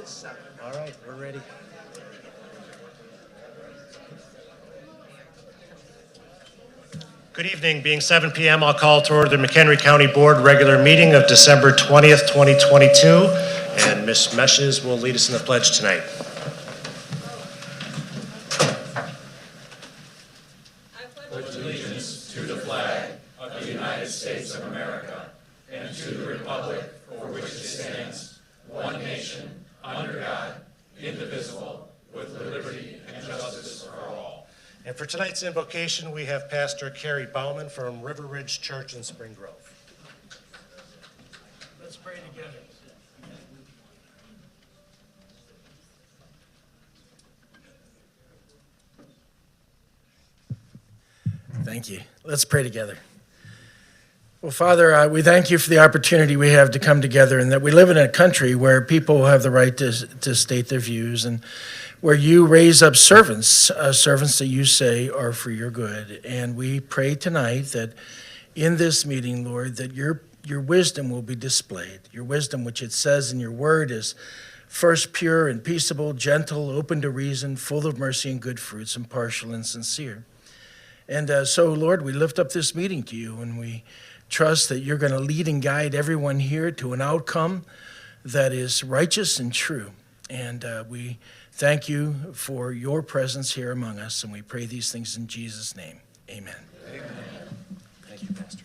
All right, we're ready. Good evening. Being 7 p.m., I'll call to order the McHenry County Board regular meeting of December 20th, 2022. And Ms. Meshes will lead us in the pledge tonight. I pledge allegiance to the flag of the United States of America and to the republic for which it stands, one nation, under God, indivisible, with liberty and justice for all. And for tonight's invocation, we have Pastor Carrie Bauman from River Ridge Church in Spring Grove. Let's pray together. Thank you. Let's pray together. Well, Father, we thank you for the opportunity we have to come together, and that we live in a country where people have the right to state their views, and where you raise up servants that you say are for your good. And we pray tonight that in this meeting, Lord, that your wisdom will be displayed. Your wisdom, which it says in your word, is first pure and peaceable, gentle, open to reason, full of mercy and good fruits, impartial and sincere. And so, Lord, we lift up this meeting to you, and we trust that you're going to lead and guide everyone here to an outcome that is righteous and true. And we thank you for your presence here among us, and we pray these things in Jesus' name. Amen. Amen. Thank you, Pastor.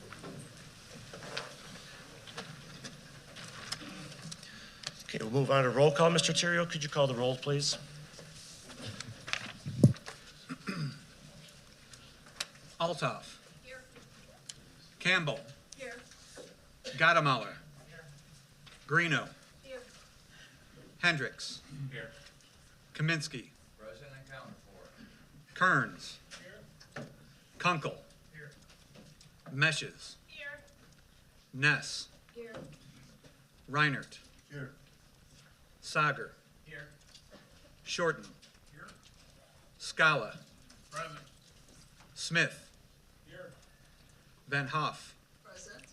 Okay, we'll move on to roll call. Mr. Theriot, could you call the roll, please? Althoff. Here. Campbell. Here. Gadamuller. Here. Greeno. Here. Hendricks. Here. Kaminsky. Present and counted for. Kearns. Here. Kunkel. Here. Meshes. Here. Ness. Here. Reinert. Here. Sager. Here. Shorten. Here. Scala. Present. Smith. Here. Van Hoff. Present.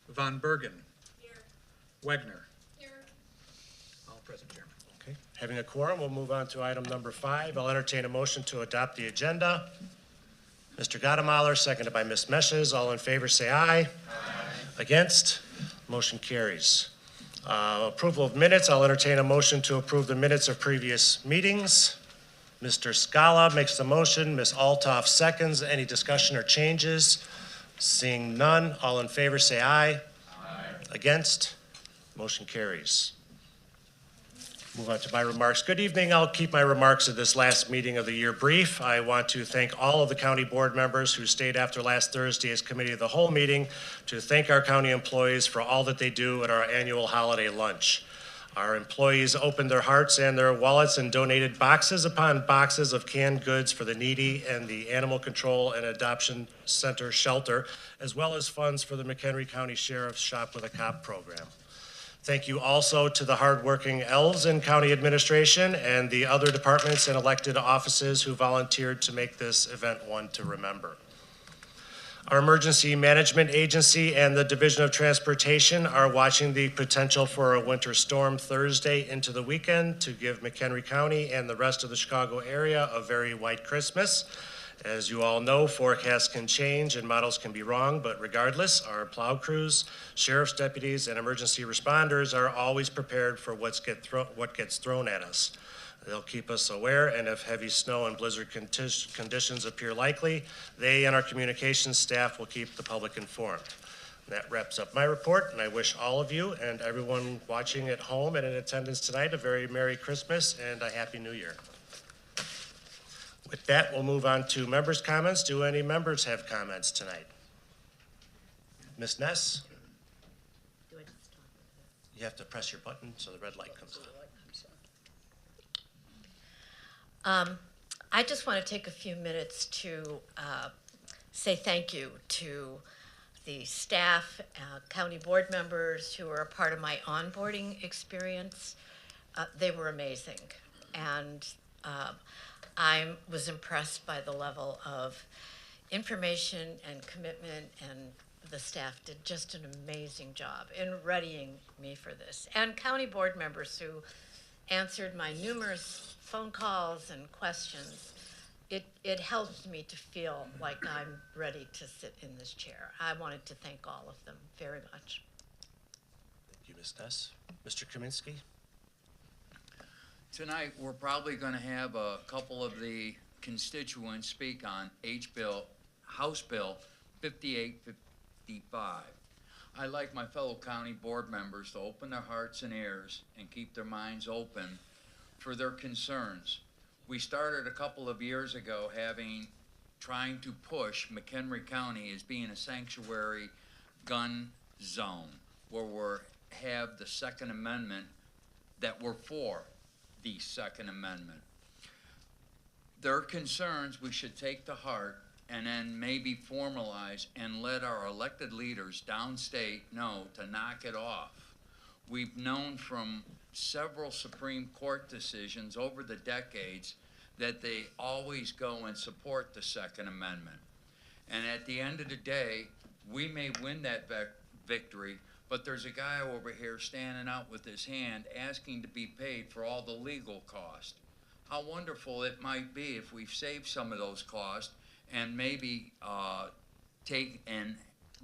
Von Bergen. Here. Wegner. Here. All present, Chairman. Okay, having a quorum, we'll move on to item number 5. I'll entertain a motion to adopt the agenda. Mr. Gadamuller, seconded by Ms. Meshes. All in favor, say aye. Aye. Against? Motion carries. Approval of minutes. I'll entertain a motion to approve the minutes of previous meetings. Mr. Scala makes the motion. Ms. Althoff seconds. Any discussion or changes? Seeing none, all in favor say aye. Aye. Against? Motion carries. Move on to my remarks. Good evening. I'll keep my remarks at this last meeting of the year brief. I want to thank all of the county board members who stayed after last Thursday's committee of the whole meeting to thank our county employees for all that they do at our annual holiday lunch. Our employees opened their hearts and their wallets and donated boxes upon boxes of canned goods for the needy and the Animal Control and Adoption Center shelter, as well as funds for the McHenry County Sheriff's Shop with a Cop program. Thank you also to the hardworking elves in county administration and the other departments and elected offices who volunteered to make this event one to remember. Our emergency management agency and the Division of Transportation are watching the potential for a winter storm Thursday into the weekend to give McHenry County and the rest of the Chicago area a very white Christmas. As you all know, forecasts can change and models can be wrong, but regardless, our plow crews, sheriff's deputies, and emergency responders are always prepared for what gets thrown at us. They'll keep us aware, and if heavy snow and blizzard conditions appear likely, they and our communications staff will keep the public informed. That wraps up my report, and I wish all of you and everyone watching at home and in attendance tonight a very Merry Christmas and a Happy New Year. With that, we'll move on to members' comments. Do any members have comments tonight? Ms. Ness? You have to press your button so the red light comes on. I just want to take a few minutes to say thank you to the staff, county board members who were a part of my onboarding experience. They were amazing. And I was impressed by the level of information and commitment, and the staff did just an amazing job in readying me for this. And county board members who answered my numerous phone calls and questions. It helps me to feel like I'm ready to sit in this chair. I wanted to thank all of them very much. Thank you, Ms. Ness. Mr. Kaminsky? Tonight, we're probably going to have a couple of the constituents speak on House Bill 5855. I'd like my fellow county board members to open their hearts and ears and keep their minds open for their concerns. We started a couple of years ago trying to push McHenry County as being a sanctuary gun zone where we have the Second Amendment, that we're for the Second Amendment. Their concerns we should take to heart and then maybe formalize and let our elected leaders downstate know to knock it off. We've known from several Supreme Court decisions over the decades that they always go and support the Second Amendment. And at the end of the day, we may win that victory, but there's a guy over here standing out with his hand asking to be paid for all the legal costs. How wonderful it might be if we've saved some of those costs and maybe take and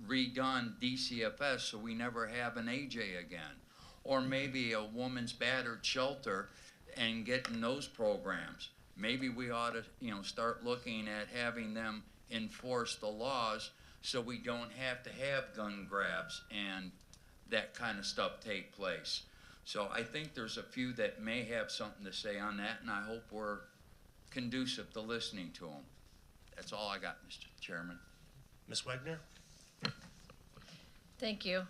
redone DCFS so we never have an AJ again. Or maybe a woman's battered shelter and getting those programs. Maybe we ought to, start looking at having them enforce the laws so we don't have to have gun grabs and that kind of stuff take place. So I think there's a few that may have something to say on that, and I hope we're conducive to listening to them. That's all I got, Mr. Chairman. Ms. Wagner? Thank you.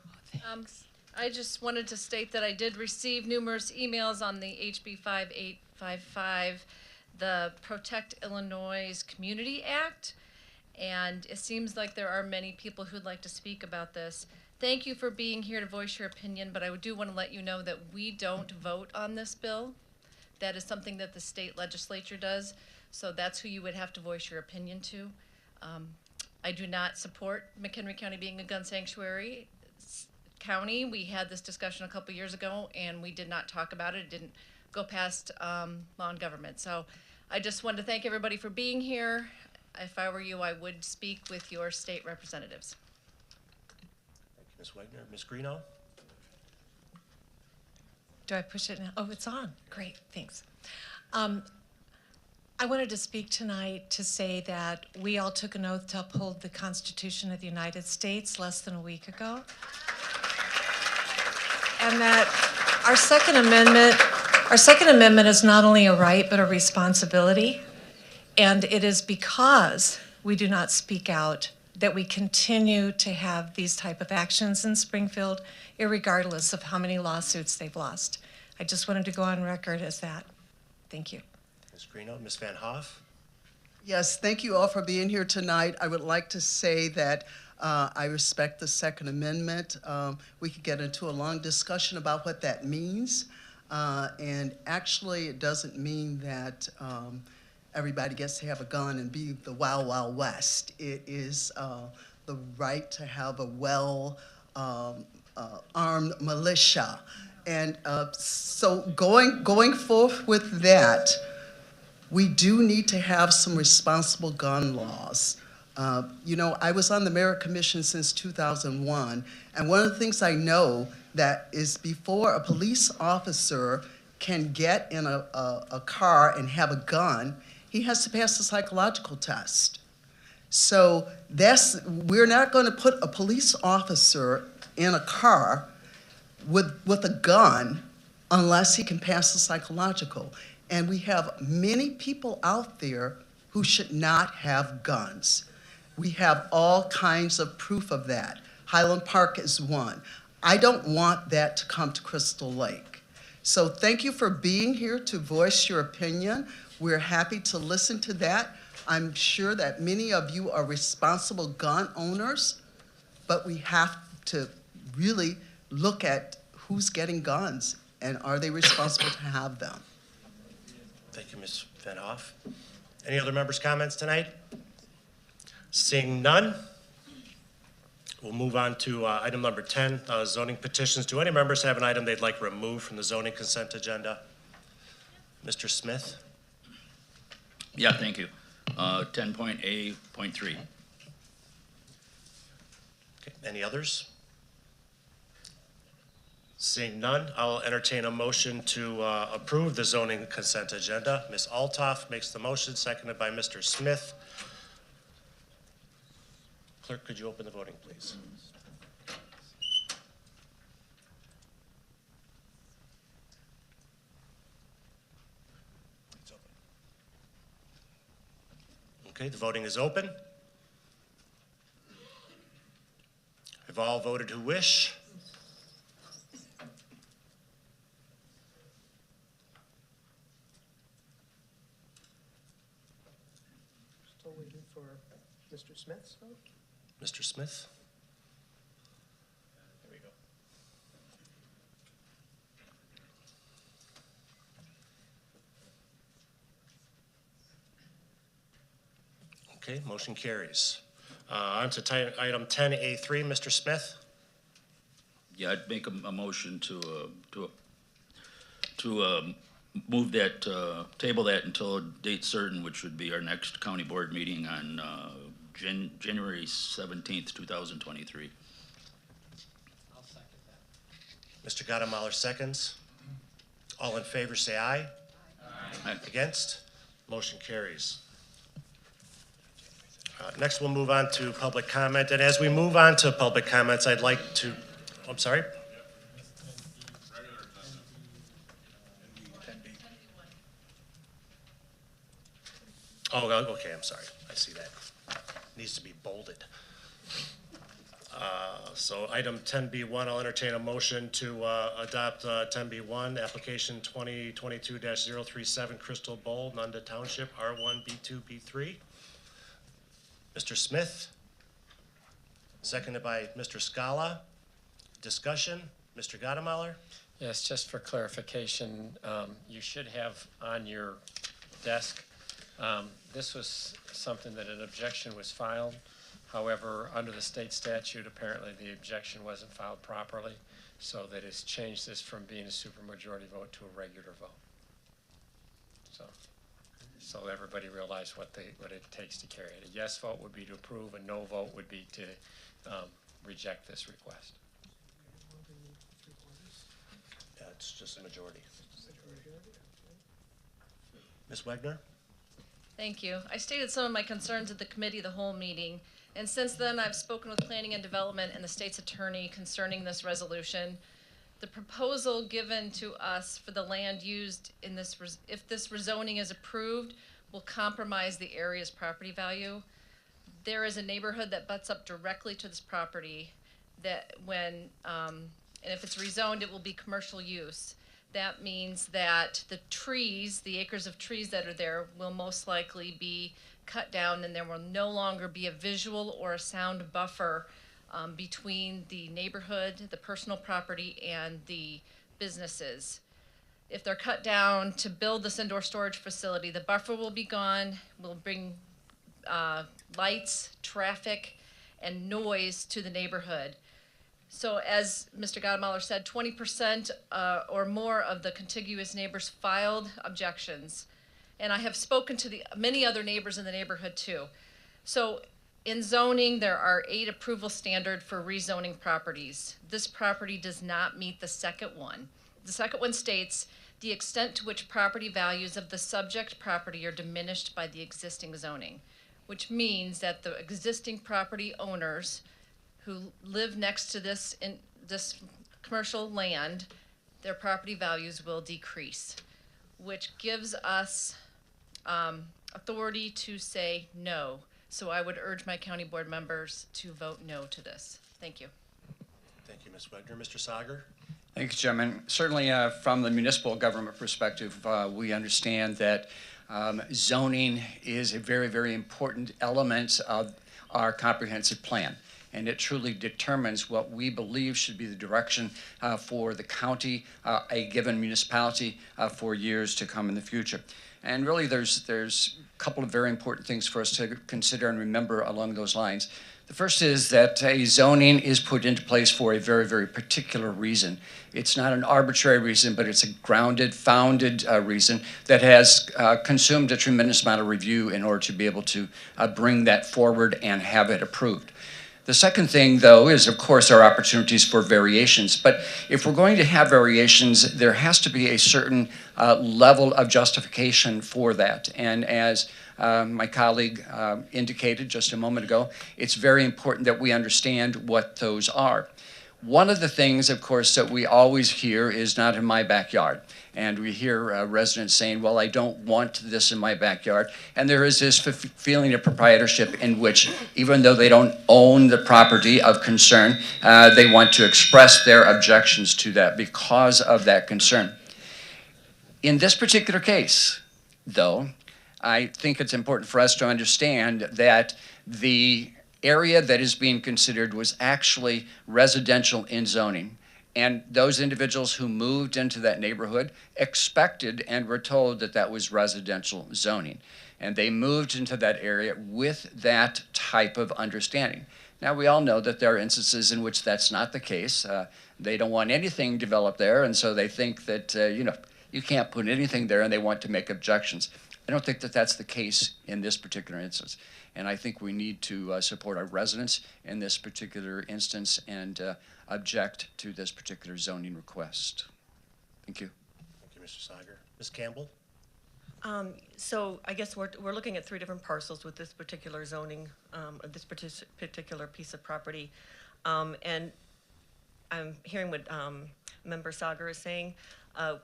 I just wanted to state that I did receive numerous emails on the HB 5855, the Protect Illinois Community Act, and it seems like there are many people who'd like to speak about this. Thank you for being here to voice your opinion, but I do want to let you know that we don't vote on this bill. That is something that the state legislature does, so that's who you would have to voice your opinion to. I do not support McHenry County being a gun sanctuary county. We had this discussion a couple years ago, and we did not talk about it. It didn't go past law and government. So I just wanted to thank everybody for being here. If I were you, I would speak with your state representatives. Thank you, Ms. Wagner. Ms. Greeno? Do I push it now? Oh, it's on. Great, thanks. I wanted to speak tonight to say that we all took an oath to uphold the Constitution of the United States less than a week ago. And that our Second Amendment is not only a right, but a responsibility. And it is because we do not speak out that we continue to have these type of actions in Springfield, irregardless of how many lawsuits they've lost. I just wanted to go on record as that. Thank you. Ms. Greeno? Ms. Van Hoff? Yes, thank you all for being here tonight. I would like to say that I respect the Second Amendment. We could get into a long discussion about what that means. And actually, it doesn't mean that everybody gets to have a gun and be the Wild Wild West. It is the right to have a well-armed militia. And so going forth with that, we do need to have some responsible gun laws. I was on the Merit Commission since 2001, and one of the things I know that is before a police officer can get in a car and have a gun, he has to pass a psychological test. So we're not going to put a police officer in a car with a gun unless he can pass the psychological. And we have many people out there who should not have guns. We have all kinds of proof of that. Highland Park is one. I don't want that to come to Crystal Lake. So thank you for being here to voice your opinion. We're happy to listen to that. I'm sure that many of you are responsible gun owners, but we have to really look at who's getting guns and are they responsible to have them. Thank you, Ms. Van Hoff. Any other members' comments tonight? Seeing none, we'll move on to item number 10, zoning petitions. Do any members have an item they'd like removed from the zoning consent agenda? Mr. Smith? Yeah, thank you. 10.A.3. Okay, any others? Seeing none, I'll entertain a motion to approve the zoning consent agenda. Ms. Altoff makes the motion, seconded by Mr. Smith. Clerk, could you open the voting, please? It's open. Okay, the voting is open. Have all voted who wish? Still waiting for Mr. Smith, so? Mr. Smith? There we go. Okay, motion carries. On to item 10A3, Mr. Smith. Yeah, I'd make a motion to move that, table that until a date certain, which would be our next county board meeting on January 17th, 2023. I'll second that. Mr. Gottemoller seconds. All in favor, say aye. Aye. Against? Motion carries. Next, we'll move on to public comment. And as we move on to public comments, I'd like to, I'm sorry? Oh, okay, I'm sorry. I see that. Needs to be bolded. So item 10B1, I'll entertain a motion to adopt 10B1, application 2022-037, Crystal Bowl, Nunda Township, R1, B2, B3. Mr. Smith, seconded by Mr. Scala. Discussion, Mr. Gottemoller? Yes, just for clarification, you should have on your desk, this was something that an objection was filed. However, under the state statute, apparently the objection wasn't filed properly, so that has changed this from being a supermajority vote to a regular vote. So everybody realize what it takes to carry it. A yes vote would be to approve, a no vote would be to reject this request. Yeah, it's just a majority. Ms. Wagner? Thank you. I stated some of my concerns at the committee of the whole meeting, and since then I've spoken with Planning and Development and the state's attorney concerning this resolution. The proposal given to us for the land used in this, if this rezoning is approved, will compromise the area's property value. There is a neighborhood that butts up directly to this property that when, and if it's rezoned, it will be commercial use. That means that the trees, the acres of trees that are there will most likely be cut down, and there will no longer be a visual or a sound buffer between the neighborhood, the personal property, and the businesses. If they're cut down to build this indoor storage facility, the buffer will be gone, will bring lights, traffic, and noise to the neighborhood. So as Mr. Gottemoller said, 20% or more of the contiguous neighbors filed objections. And I have spoken to many other neighbors in the neighborhood too. So in zoning, there are 8 approval standards for rezoning properties. This property does not meet the second one. The second one states, the extent to which property values of the subject property are diminished by the existing zoning, which means that the existing property owners who live next to this commercial land, their property values will decrease, which gives us authority to say no. So I would urge my county board members to vote no to this. Thank you. Thank you, Ms. Wagner. Mr. Sager? Thank you, Chairman. Certainly from the municipal government perspective, we understand that zoning is a very, very important element of our comprehensive plan. And it truly determines what we believe should be the direction for the county, a given municipality for years to come in the future. And really, there's a couple of very important things for us to consider and remember along those lines. The first is that a zoning is put into place for a very, very particular reason. It's not an arbitrary reason, but it's a grounded, founded reason that has consumed a tremendous amount of review in order to be able to bring that forward and have it approved. The second thing, though, is, of course, our opportunities for variations. But if we're going to have variations, there has to be a certain level of justification for that. And as my colleague indicated just a moment ago, it's very important that we understand what those are. One of the things, of course, that we always hear is not in my backyard. And we hear residents saying, well, I don't want this in my backyard. And there is this feeling of proprietorship in which, even though they don't own the property of concern, they want to express their objections to that because of that concern. In this particular case, though, I think it's important for us to understand that the area that is being considered was actually residential in zoning. And those individuals who moved into that neighborhood expected and were told that that was residential zoning. And they moved into that area with that type of understanding. Now, we all know that there are instances in which that's not the case. They don't want anything developed there, and so they think that, you can't put anything there, and they want to make objections. I don't think that that's the case in this particular instance. And I think we need to support our residents in this particular instance and object to this particular zoning request. Thank you. Thank you, Mr. Sager. Ms. Campbell? So I guess we're looking at 3 different parcels with this particular zoning, this particular piece of property. And I'm hearing what Member Sager is saying.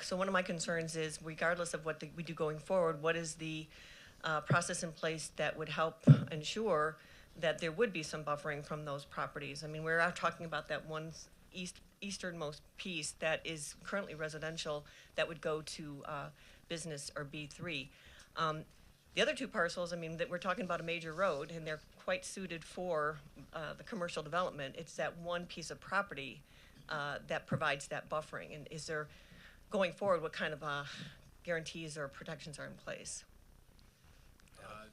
So one of my concerns is, regardless of what we do going forward, what is the process in place that would help ensure that there would be some buffering from those properties? I mean, we're out talking about that one easternmost piece that is currently residential that would go to business or B3. The other 2 parcels, I mean, that we're talking about a major road, and they're quite suited for the commercial development. It's that one piece of property that provides that buffering. And is there, going forward, what kind of guarantees or protections are in place?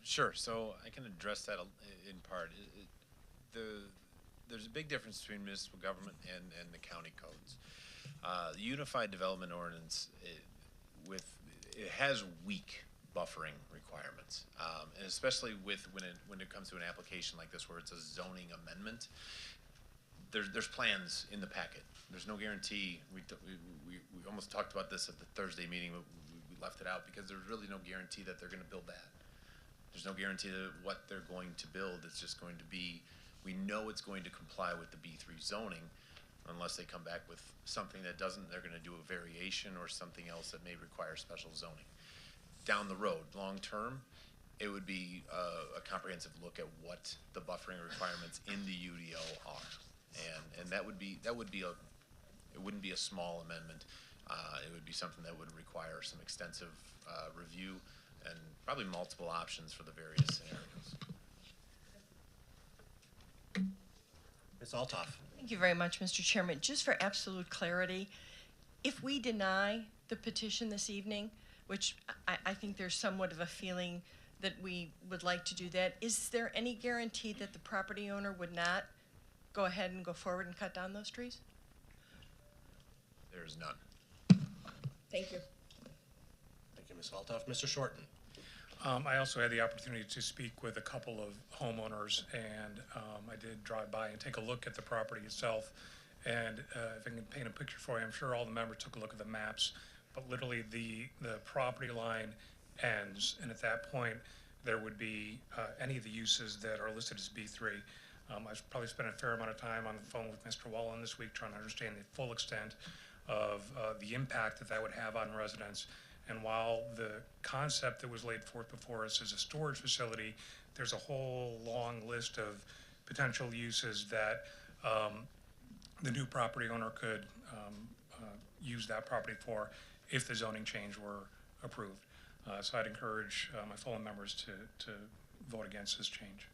Sure. So I can address that in part. There's a big difference between municipal government and the county codes. The Unified Development Ordinance, it has weak buffering requirements, and especially when it comes to an application like this where it's a zoning amendment. There's plans in the packet. There's no guarantee. We almost talked about this at the Thursday meeting, but we left it out because there's really no guarantee that they're going to build that. There's no guarantee that what they're going to build is just going to be, we know it's going to comply with the B3 zoning, unless they come back with something that doesn't, they're going to do a variation or something else that may require special zoning. Down the road, long term, it would be a comprehensive look at what the buffering requirements in the UDO are. And it wouldn't be a small amendment. It would be something that would require some extensive review and probably multiple options for the various scenarios. Ms. Altoff? Thank you very much, Mr. Chairman. Just for absolute clarity, if we deny the petition this evening, which I think there's somewhat of a feeling that we would like to do that, is there any guarantee that the property owner would not go ahead and go forward and cut down those trees? There is none. Thank you. Thank you, Ms. Altoff. Mr. Shorten? I also had the opportunity to speak with a couple of homeowners, and I did drive by and take a look at the property itself. And if I can paint a picture for you, I'm sure all the members took a look at the maps, but literally the property line ends, and at that point, there would be any of the uses that are listed as B3. I've probably spent a fair amount of time on the phone with Mr. Wallen this week trying to understand the full extent of the impact that would have on residents. And while the concept that was laid forth before us is a storage facility, there's a whole long list of potential uses that the new property owner could use that property for if the zoning change were approved. So I'd encourage my fellow members to vote against this change.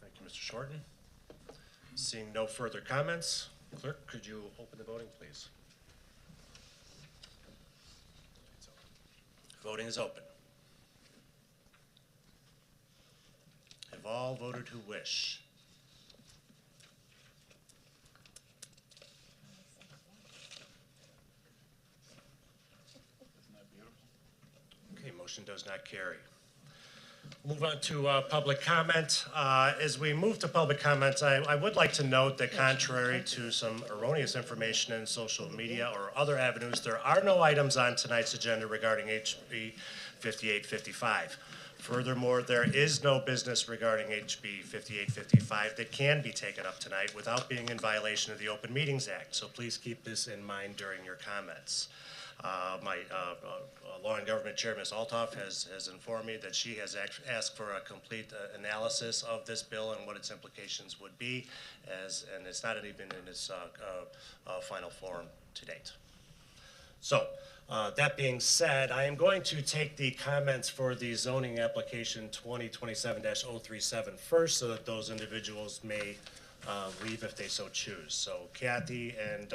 Thank you, Mr. Shorten. Seeing no further comments, clerk, could you open the voting, please? Voting is open. Have all voted who wish? Okay, motion does not carry. Move on to public comment. As we move to public comments, I would like to note that contrary to some erroneous information in social media or other avenues, there are no items on tonight's agenda regarding HB 5855. Furthermore, there is no business regarding HB 5855 that can be taken up tonight without being in violation of the Open Meetings Act. So please keep this in mind during your comments. My Law and Government Chair, Ms. Althoff, has informed me that she has asked for a complete analysis of this bill and what its implications would be, and it's not even in its final form to date. So, that being said, I am going to take the comments for the zoning application 2027-037 first, so that those individuals may leave if they so choose. So Kathy and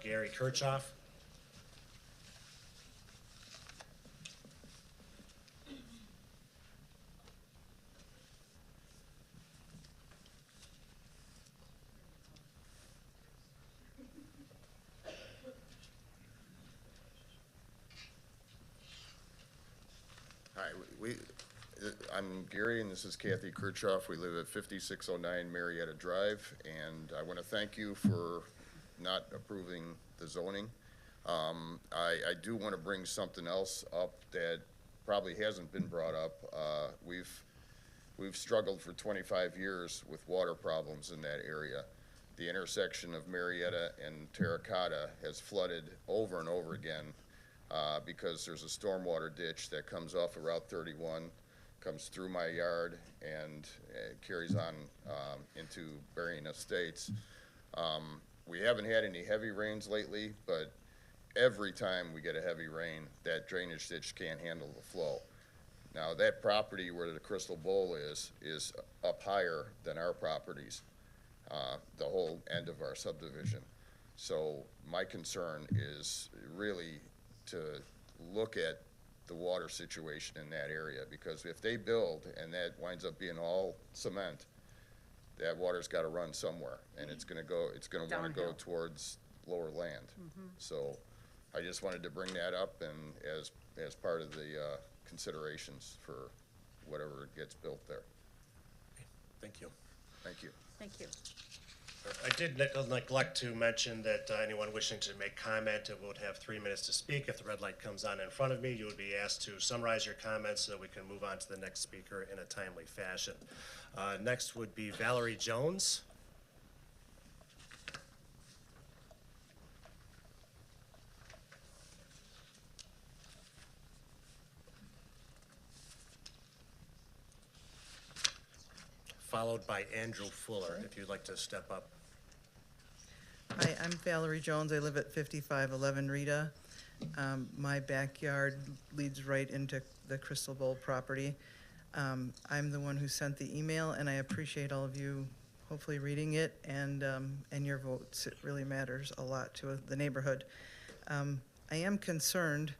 Gary Kirchhoff. I'm Gary, and this is Kathy Kirchhoff. We live at 5609 Marietta Drive, and I want to thank you for not approving the zoning. I do want to bring something else up that probably hasn't been brought up. We've struggled for 25 years with water problems in that area. The intersection of Marietta and Terracotta has flooded over and over again because there's a stormwater ditch that comes off of Route 31, comes through my yard, and carries on into Berrien Estates. We haven't had any heavy rains lately, but every time we get a heavy rain, that drainage ditch can't handle the flow. Now, that property where the Crystal Bowl is up higher than our properties, the whole end of our subdivision. So my concern is really to look at the water situation in that area, because if they build and that winds up being all cement, that water's got to run somewhere, and it's going to want to go towards lower land. So I just wanted to bring that up, and as part of the considerations for whatever gets built there. Thank you. Thank you. Thank you. I did neglect to mention that anyone wishing to make comment would have 3 minutes to speak. If the red light comes on in front of me, you would be asked to summarize your comments so that we can move on to the next speaker in a timely fashion. Next would be Valerie Jones. Followed by Andrew Fuller, if you'd like to step up. Hi, I'm Valerie Jones. I live at 5511 Rita. My backyard leads right into the Crystal Bowl property. I'm the one who sent the email, and I appreciate all of you hopefully reading it and your votes. It really matters a lot to the neighborhood. I am concerned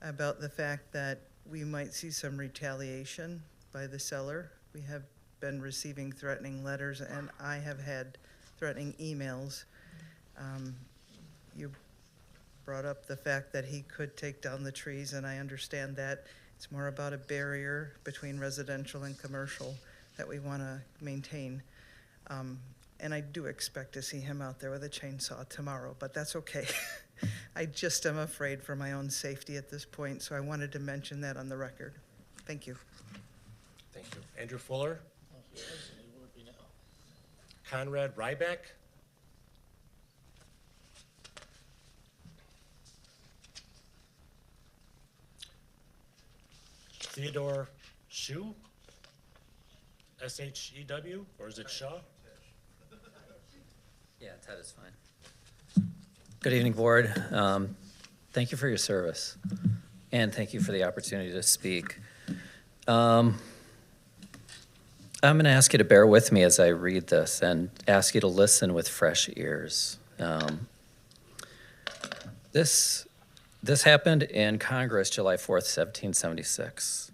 about the fact that we might see some retaliation by the seller. We have been receiving threatening letters, and I have had threatening emails. You brought up the fact that he could take down the trees, and I understand that. It's more about a barrier between residential and commercial that we want to maintain. And I do expect to see him out there with a chainsaw tomorrow, but that's okay. I just am afraid for my own safety at this point, so I wanted to mention that on the record. Thank you. Thank you. Andrew Fuller. Conrad Ryback. Theodore Shu. S-H-E-W, or is it Shaw? Yeah, Ted is fine. Good evening, board. Thank you for your service, and thank you for the opportunity to speak. I'm going to ask you to bear with me as I read this and ask you to listen with fresh ears. This This happened in Congress July 4th, 1776.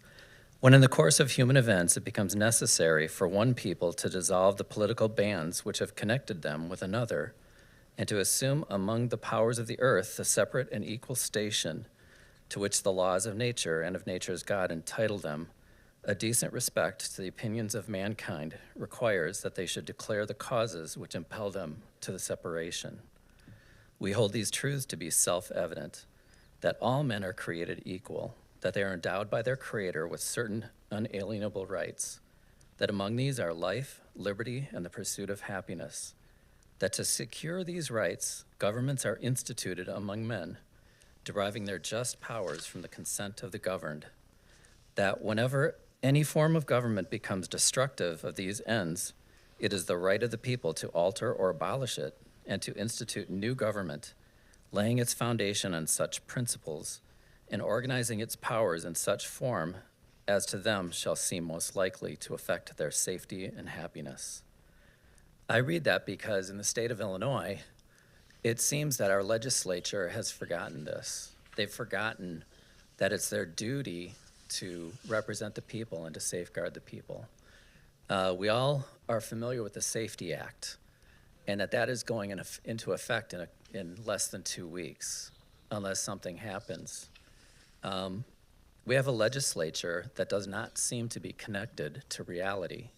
When in the course of human events it becomes necessary for one people to dissolve the political bands which have connected them with another, and to assume among the powers of the earth the separate and equal station to which the laws of nature and of nature's God entitle them, a decent respect to the opinions of mankind requires that they should declare the causes which impel them to the separation. We hold these truths to be self-evident, that all men are created equal, that they are endowed by their Creator with certain unalienable rights, that among these are life, liberty, and the pursuit of happiness, that to secure these rights, governments are instituted among men, deriving their just powers from the consent of the governed, that whenever any form of government becomes destructive of these ends, it is the right of the people to alter or abolish it, and to institute new government, laying its foundation on such principles, and organizing its powers in such form as to them shall seem most likely to affect their safety and happiness. I read that because in the state of Illinois, it seems that our legislature has forgotten this. They've forgotten that it's their duty to represent the people and to safeguard the people. We all are familiar with the Safety Act, and that is going into effect in less than 2 weeks, unless something happens. We have a legislature that does not seem to be connected to reality.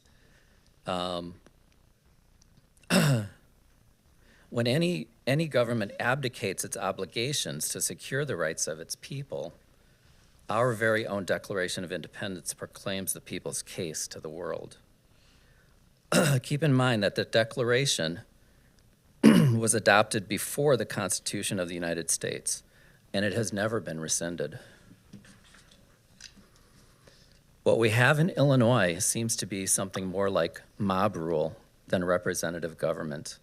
When any government abdicates its obligations to secure the rights of its people, our very own Declaration of Independence proclaims the people's case to the world. Keep in mind that the Declaration was adopted before the Constitution of the United States, and it has never been rescinded. What we have in Illinois seems to be something more like mob rule than representative government.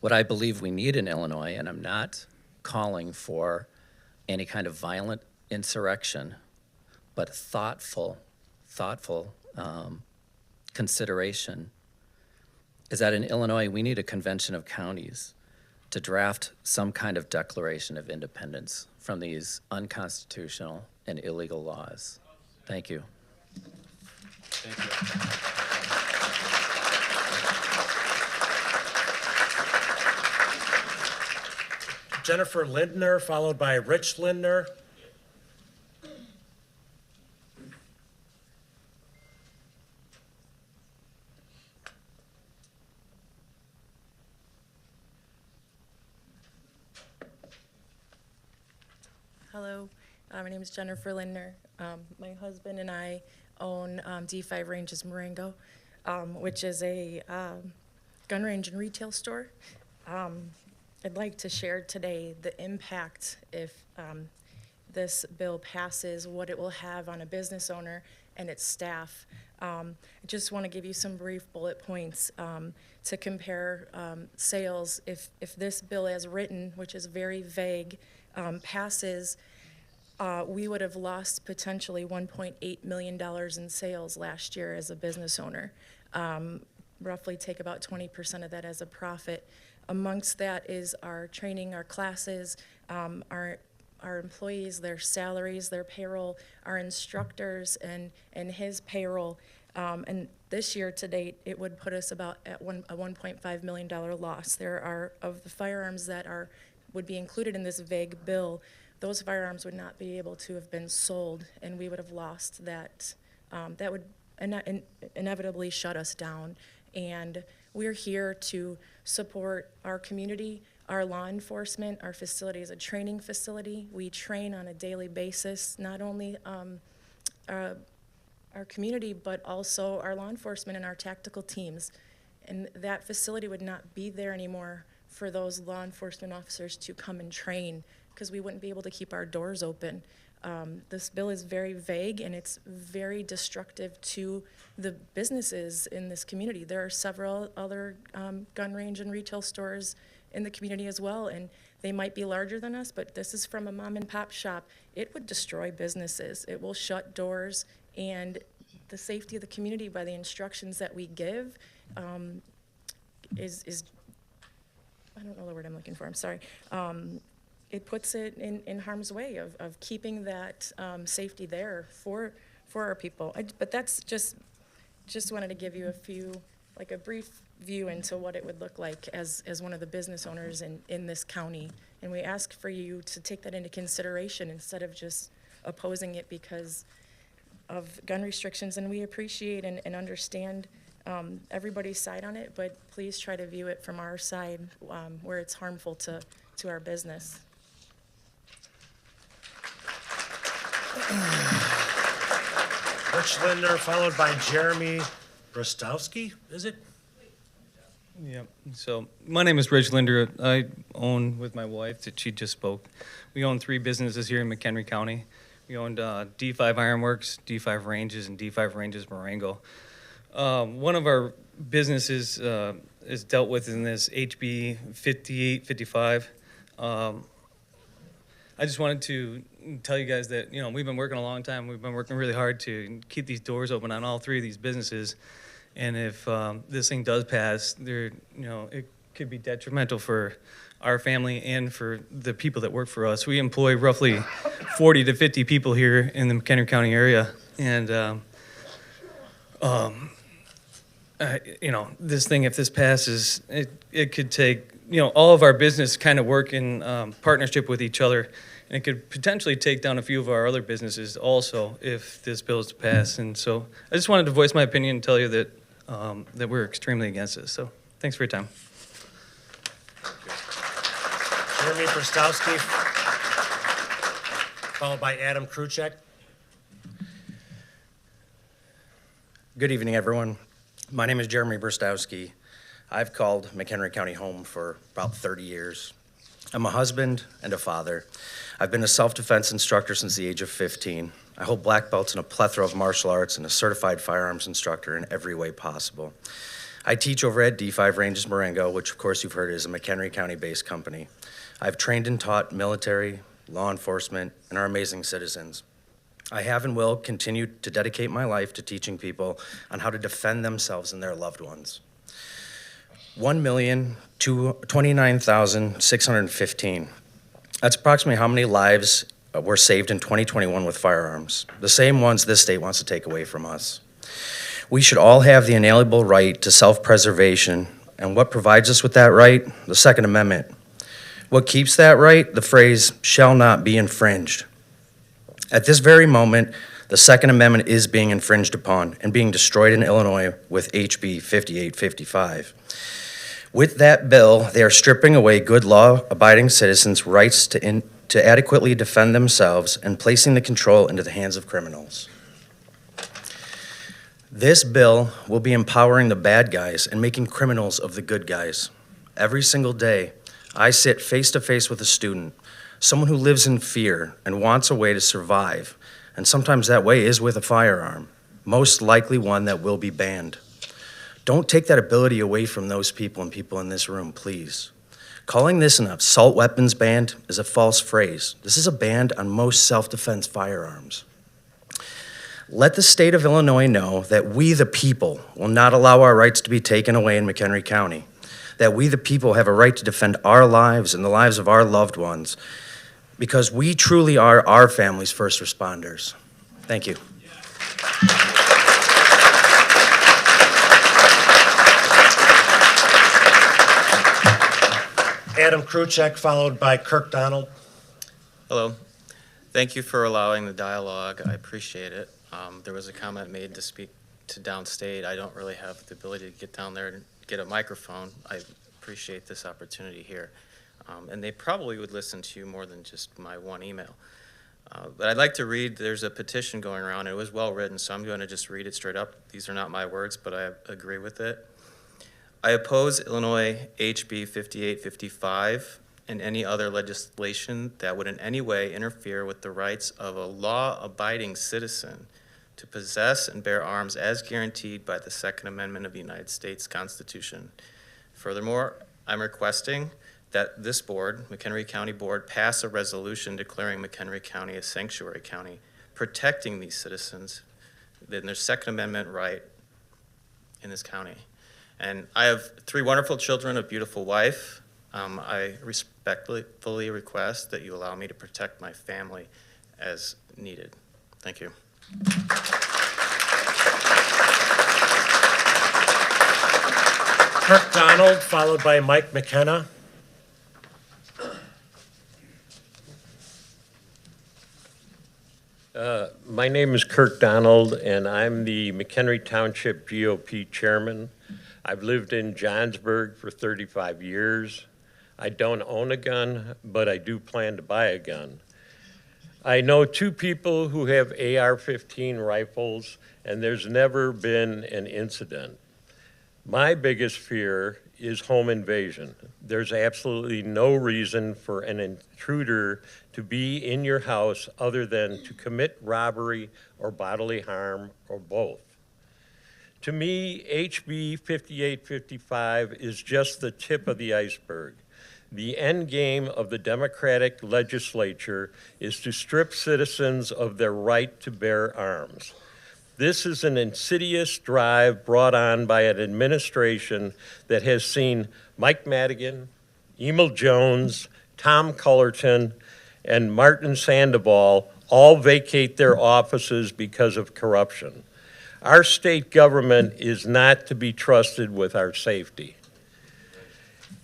What I believe we need in Illinois, and I'm not calling for any kind of violent insurrection, but thoughtful consideration, is that in Illinois we need a convention of counties to draft some kind of declaration of independence from these unconstitutional and illegal laws. Thank you. Thank you. Jennifer Lindner, followed by Rich Lindner. Hello, my name is Jennifer Lindner. My husband and I own D5 Ranges Marengo, which is a gun range and retail store. I'd like to share today the impact if this bill passes, what it will have on a business owner and its staff. I just want to give you some brief bullet points to compare sales. If this bill as written, which is very vague, passes, we would have lost potentially $1.8 million in sales last year as a business owner. Roughly take about 20% of that as a profit. Amongst that is our training, our classes, our employees, their salaries, their payroll, our instructors, and his payroll. And this year to date, it would put us about at a $1.5 million loss. There are, of the firearms that would be included in this vague bill, those firearms would not be able to have been sold, and we would have lost that. That would inevitably shut us down. And we're here to support our community, our law enforcement. Our facility is a training facility. We train on a daily basis, not only our community, but also our law enforcement and our tactical teams. And that facility would not be there anymore for those law enforcement officers to come and train, because we wouldn't be able to keep our doors open. This bill is very vague, and it's very destructive to the businesses in this community. There are several other gun range and retail stores in the community as well, and they might be larger than us, but this is from a mom and pop shop. It would destroy businesses. It will shut doors, and the safety of the community by the instructions that we give is I don't know the word I'm looking for, I'm sorry. it puts it in harm's way of keeping that safety there for our people. But that's just wanted to give you a few, like a brief view into what it would look like as one of the business owners in this county. And we ask for you to take that into consideration instead of just opposing it because of gun restrictions. And we appreciate and understand everybody's side on it, but please try to view it from our side where it's harmful to our business. Rich Lindner, followed by Jeremy Brostowski, is it? Yep. So my name is Rich Linder. I own with my wife that she just spoke. We own 3 businesses here in McHenry County. We owned D5 Ironworks, D5 Ranges, and D5 Ranges Marengo. One of our businesses is dealt with in this HB 5855. I just wanted to tell you guys that, you know, we've been working a long time. We've been working really hard to keep these doors open on all 3 of these businesses. And if this thing does pass, it could be detrimental for our family and for the people that work for us. We employ roughly 40 to 50 people here in the McHenry County area. And, this thing, if this passes, it could take, all of our business kind of work in partnership with each other. And it could potentially take down a few of our other businesses also if this bill is to pass. And so I just wanted to voice my opinion and tell you that that we're extremely against this. So thanks for your time. Jeremy Brostowski, followed by Adam Kruchek. Good evening, everyone. My name is Jeremy Brostowski. I've called McHenry County home for about 30 years. I'm a husband and a father. I've been a self-defense instructor since the age of 15. I hold black belts in a plethora of martial arts and a certified firearms instructor in every way possible. I teach over at D5 Ranges Marengo, which of course you've heard is a McHenry County-based company. I've trained and taught military, law enforcement, and our amazing citizens. I have and will continue to dedicate my life to teaching people on how to defend themselves and their loved ones. 1,029,615. That's approximately how many lives were saved in 2021 with firearms, the same ones this state wants to take away from us. We should all have the inalienable right to self-preservation, and what provides us with that right? The Second Amendment. What keeps that right? The phrase, shall not be infringed. At this very moment, the Second Amendment is being infringed upon and being destroyed in Illinois with HB 5855. With that bill, they are stripping away good law-abiding citizens' rights to adequately defend themselves and placing the control into the hands of criminals. This bill will be empowering the bad guys and making criminals of the good guys. Every single day, I sit face-to-face with a student, someone who lives in fear and wants a way to survive, and sometimes that way is with a firearm, most likely one that will be banned. Don't take that ability away from those people and people in this room, please. Calling this an assault weapons ban is a false phrase. This is a ban on most self-defense firearms. Let the state of Illinois know that we, the people, will not allow our rights to be taken away in McHenry County, that we, the people, have a right to defend our lives and the lives of our loved ones, because we truly are our family's first responders. Thank you. Adam Kruchek, followed by Kirk Donald. Hello. Thank you for allowing the dialogue. I appreciate it. There was a comment made to speak to downstate. I don't really have the ability to get down there and get a microphone. I appreciate this opportunity here. And they probably would listen to you more than just my one email. But I'd like to read, there's a petition going around. It was well written, so I'm going to just read it straight up. These are not my words, but I agree with it. I oppose Illinois HB 5855 and any other legislation that would in any way interfere with the rights of a law-abiding citizen to possess and bear arms as guaranteed by the Second Amendment of the United States Constitution. Furthermore, I'm requesting that this board, McHenry County Board, pass a resolution declaring McHenry County a sanctuary county, protecting these citizens in their Second Amendment right in this county. And I have 3 wonderful children, a beautiful wife, I respectfully request that you allow me to protect my family as needed. Thank you. Kirk Donald, followed by Mike McKenna. My name is Kirk Donald, and I'm the McHenry Township GOP chairman. I've lived in Johnsburg for 35 years. I don't own a gun, but I do plan to buy a gun. I know two people who have AR-15 rifles, and there's never been an incident. My biggest fear is home invasion. There's absolutely no reason for an intruder to be in your house other than to commit robbery or bodily harm or both. To me, HB 5855 is just the tip of the iceberg. The end game of the Democratic legislature is to strip citizens of their right to bear arms. This is an insidious drive brought on by an administration that has seen Mike Madigan, Emil Jones, Tom Cullerton, and Martin Sandoval all vacate their offices because of corruption. Our state government is not to be trusted with our safety.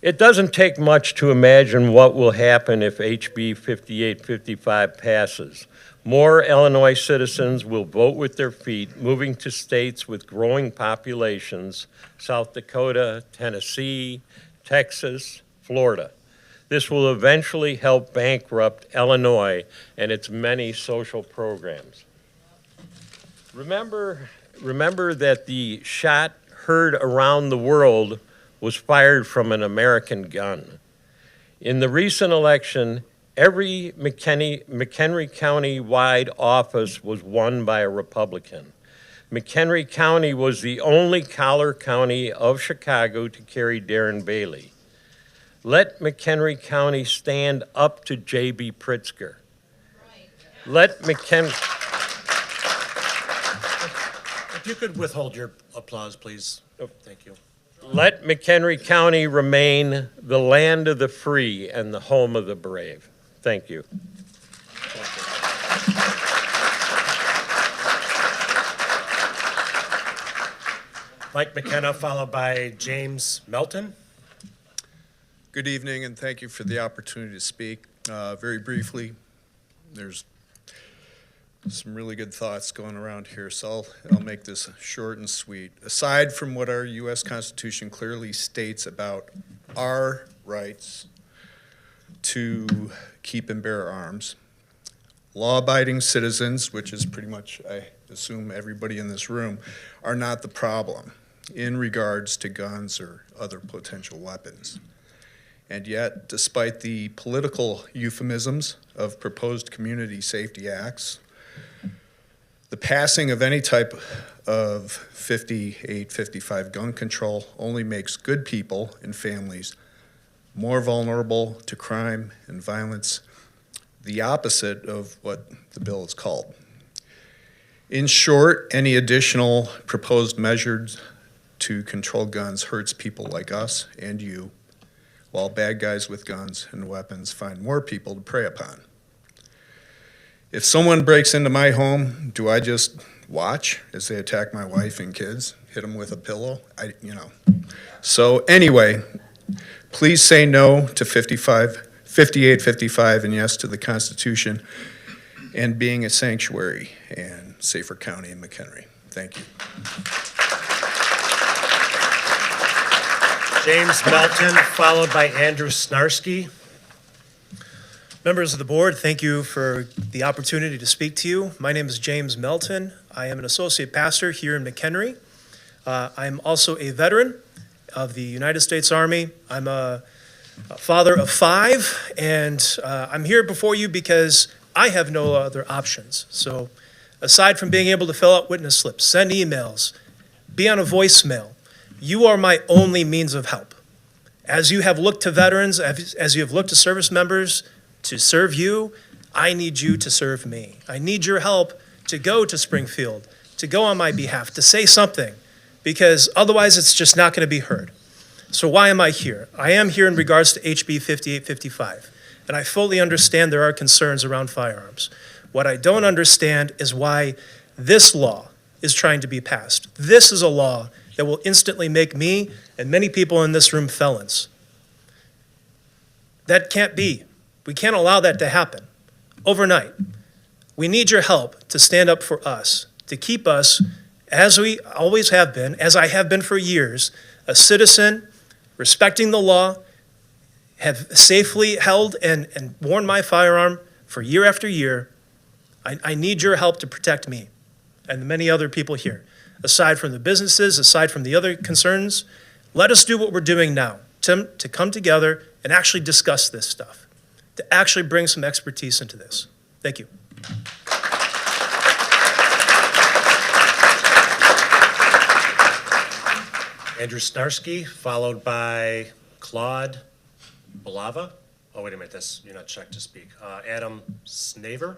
It doesn't take much to imagine what will happen if HB 5855 passes. More Illinois citizens will vote with their feet, moving to states with growing populations, South Dakota, Tennessee, Texas, Florida. This will eventually help bankrupt Illinois and its many social programs. Remember that the shot heard around the world was fired from an American gun. In the recent election, every McHenry County-wide office was won by a Republican. McHenry County was the only collar county of Chicago to carry Darren Bailey. Let McHenry County stand up to J.B. Pritzker. Let McHenry... If you could withhold your applause, please. Oh, thank you. Let McHenry County remain the land of the free and the home of the brave. Thank you. Mike McKenna, followed by James Melton. Good evening, and thank you for the opportunity to speak. Very briefly, there's some really good thoughts going around here, so I'll make this short and sweet. Aside from what our U.S. Constitution clearly states about our rights to keep and bear arms, law-abiding citizens, which is pretty much, I assume, everybody in this room, are not the problem in regards to guns or other potential weapons. And yet, despite the political euphemisms of proposed community safety acts, the passing of any type of 5855 gun control only makes good people and families more vulnerable to crime and violence, the opposite of what the bill is called. In short, any additional proposed measures to control guns hurts people like us and you, while bad guys with guns and weapons find more people to prey upon. If someone breaks into my home, do I just watch as they attack my wife and kids, hit them with a pillow? So anyway, please say no to 5855 and yes to the Constitution and being a sanctuary and safer county in McHenry. Thank you. James Melton, followed by Andrew Snarsky. Members of the board, thank you for the opportunity to speak to you. My name is James Melton. I am an associate pastor here in McHenry. I'm also a veteran of the United States Army. I'm a father of 5, and I'm here before you because I have no other options. So aside from being able to fill out witness slips, send emails, be on a voicemail, you are my only means of help. As you have looked to veterans, as you have looked to service members to serve you, I need you to serve me. I need your help to go to Springfield, to go on my behalf, to say something, because otherwise it's just not going to be heard. So why am I here? I am here in regards to HB 5855, and I fully understand there are concerns around firearms. What I don't understand is why this law is trying to be passed. This is a law that will instantly make me and many people in this room felons. That can't be. We can't allow that to happen overnight. We need your help to stand up for us, to keep us, as we always have been, as I have been for years, a citizen, respecting the law, have safely held and worn my firearm for year after year. I need your help to protect me and the many other people here. Aside from the businesses, aside from the other concerns, let us do what we're doing now, to come together and actually discuss this stuff, to actually bring some expertise into this. Thank you. Andrew Snarsky, followed by Claude Balava. Oh, wait a minute, you're not checked to speak. Adam Snaver.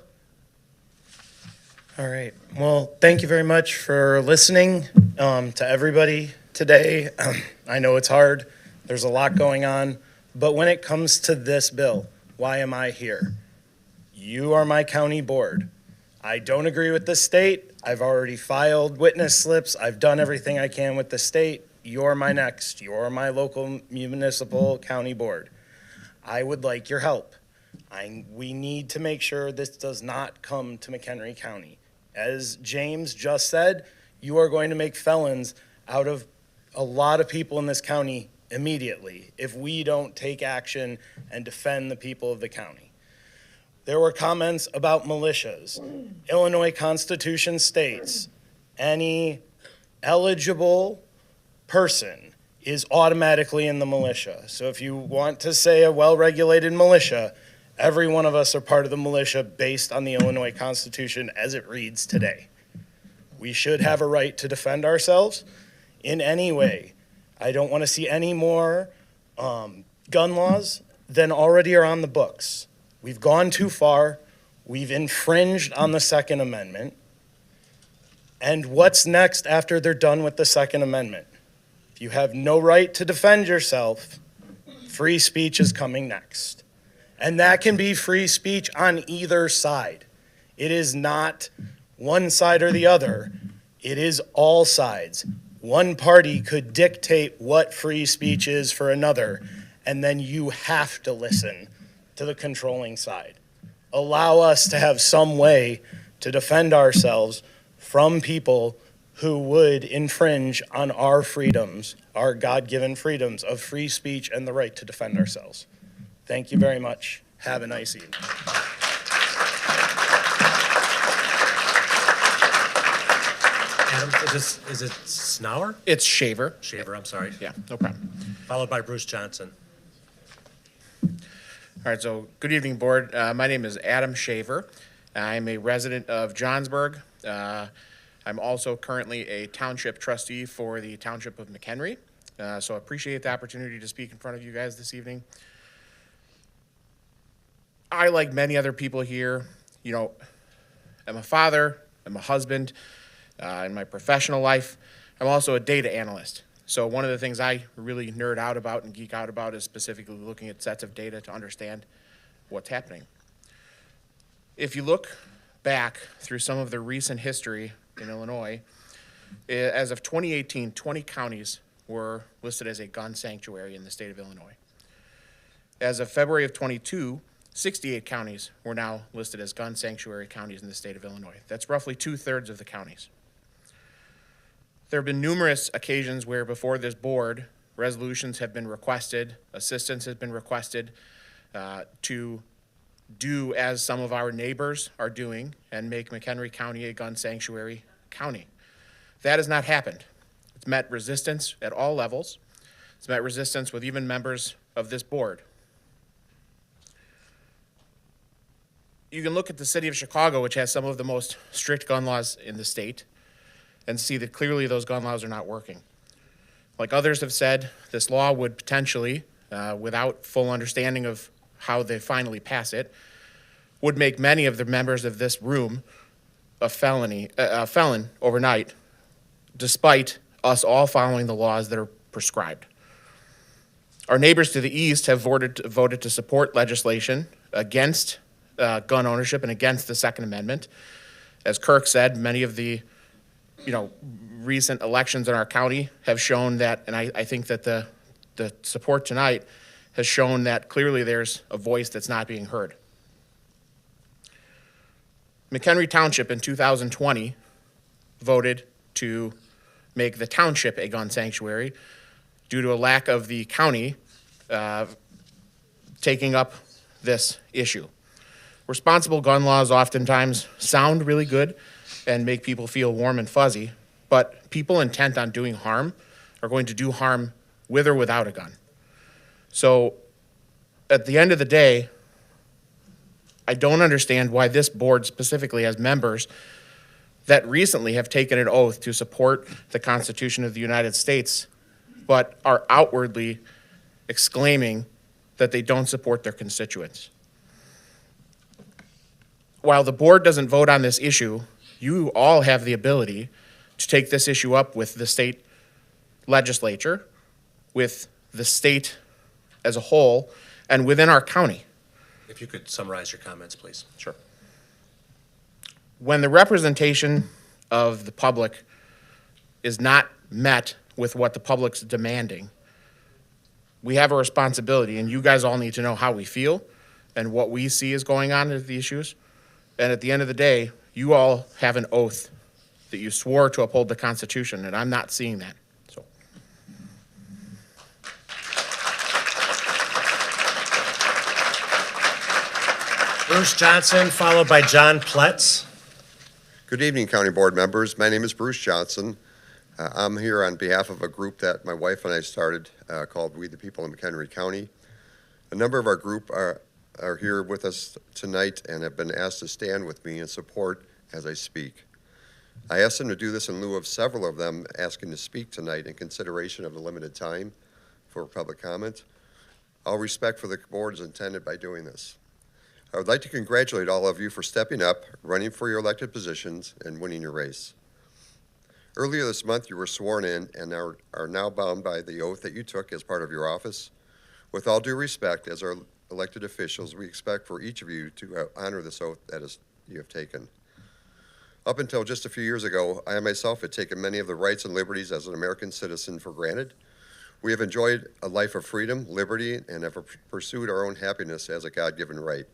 All right. Well, thank you very much for listening to everybody today. I know it's hard. There's a lot going on. But when it comes to this bill, why am I here? You are my county board. I don't agree with the state. I've already filed witness slips. I've done everything I can with the state. You're my next. You're my local municipal county board. I would like your help. We need to make sure this does not come to McHenry County. As James just said, you are going to make felons out of a lot of people in this county immediately if we don't take action and defend the people of the county. There were comments about militias. Illinois Constitution states any eligible person is automatically in the militia. So if you want to say a well-regulated militia, every one of us are part of the militia based on the Illinois Constitution as it reads today. We should have a right to defend ourselves in any way. I don't want to see any more gun laws than already are on the books. We've gone too far. We've infringed on the Second Amendment. And what's next after they're done with the Second Amendment? If you have no right to defend yourself, free speech is coming next. And that can be free speech on either side. It is not one side or the other. It is all sides. One party could dictate what free speech is for another, and then you have to listen to the controlling side. Allow us to have some way to defend ourselves from people who would infringe on our freedoms, our God-given freedoms of free speech and the right to defend ourselves. Thank you very much. Have a nice evening. Adam, is it Snauer? It's Shaver. Shaver, I'm sorry. Yeah, no problem. Followed by Bruce Johnson. All right, so good evening, board. My name is Adam Shaver. I'm a resident of Johnsburg. I'm also currently a township trustee for the Township of McHenry. So I appreciate the opportunity to speak in front of you guys this evening. I, like many other people here, I'm a father, I'm a husband. In my professional life, I'm also a data analyst. So one of the things I really nerd out about and geek out about is specifically looking at sets of data to understand what's happening. If you look back through some of the recent history in Illinois, as of 2018, 20 counties were listed as a gun sanctuary in the state of Illinois. As of February of 22, 68 counties were now listed as gun sanctuary counties in the state of Illinois. That's roughly 2/3 of the counties. There have been numerous occasions where before this board, resolutions have been requested, assistance has been requested to do as some of our neighbors are doing and make McHenry County a gun sanctuary county. That has not happened. It's met resistance at all levels. It's met resistance with even members of this board. You can look at the city of Chicago, which has some of the most strict gun laws in the state, and see that clearly those gun laws are not working. Like others have said, this law would potentially, without full understanding of how they finally pass it, would make many of the members of this room a felon overnight, despite us all following the laws that are prescribed. Our neighbors to the east have voted to support legislation against gun ownership and against the Second Amendment. As Kirk said, many of the recent elections in our county have shown that, and I think that the support tonight has shown that clearly there's a voice that's not being heard. McHenry Township in 2020 voted to make the township a gun sanctuary due to a lack of the county taking up this issue. Responsible gun laws oftentimes sound really good and make people feel warm and fuzzy, but people intent on doing harm are going to do harm with or without a gun. So at the end of the day, I don't understand why this board specifically has members that recently have taken an oath to support the Constitution of the United States, but are outwardly exclaiming that they don't support their constituents. While the board doesn't vote on this issue, you all have the ability to take this issue up with the state legislature, with the state as a whole, and within our county. If you could summarize your comments, please. Sure. When the representation of the public is not met with what the public's demanding, we have a responsibility, and you guys all need to know how we feel and what we see is going on with the issues. And at the end of the day, you all have an oath that you swore to uphold the Constitution, and I'm not seeing that. So. Bruce Johnson, followed by John Pletz. Good evening, County Board members. My name is Bruce Johnson. I'm here on behalf of a group that my wife and I started called We the People in McHenry County. A number of our group are here with us tonight and have been asked to stand with me in support as I speak. I asked them to do this in lieu of several of them asking to speak tonight in consideration of the limited time for public comment. All respect for the board is intended by doing this. I would like to congratulate all of you for stepping up, running for your elected positions, and winning your race. Earlier this month, you were sworn in and are now bound by the oath that you took as part of your office. With all due respect, as our elected officials, we expect for each of you to honor this oath that you have taken. Up until just a few years ago, I myself had taken many of the rights and liberties as an American citizen for granted. We have enjoyed a life of freedom, liberty, and have pursued our own happiness as a God-given right.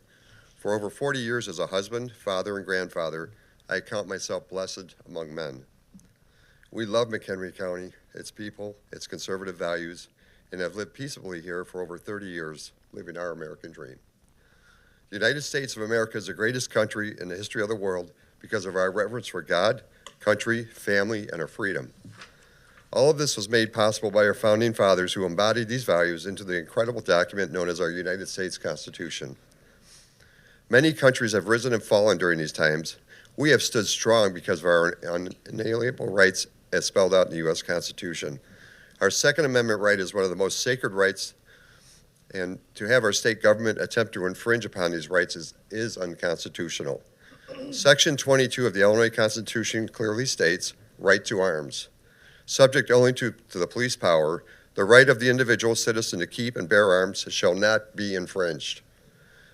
For over 40 years as a husband, father, and grandfather, I count myself blessed among men. We love McHenry County, its people, its conservative values, and have lived peaceably here for over 30 years, living our American dream. The United States of America is the greatest country in the history of the world because of our reverence for God, country, family, and our freedom. All of this was made possible by our founding fathers who embodied these values into the incredible document known as our United States Constitution. Many countries have risen and fallen during these times. We have stood strong because of our unalienable rights as spelled out in the U.S. Constitution. Our Second Amendment right is one of the most sacred rights, and to have our state government attempt to infringe upon these rights is unconstitutional. Section 22 of the Illinois Constitution clearly states, right to arms. Subject only to the police power, the right of the individual citizen to keep and bear arms shall not be infringed.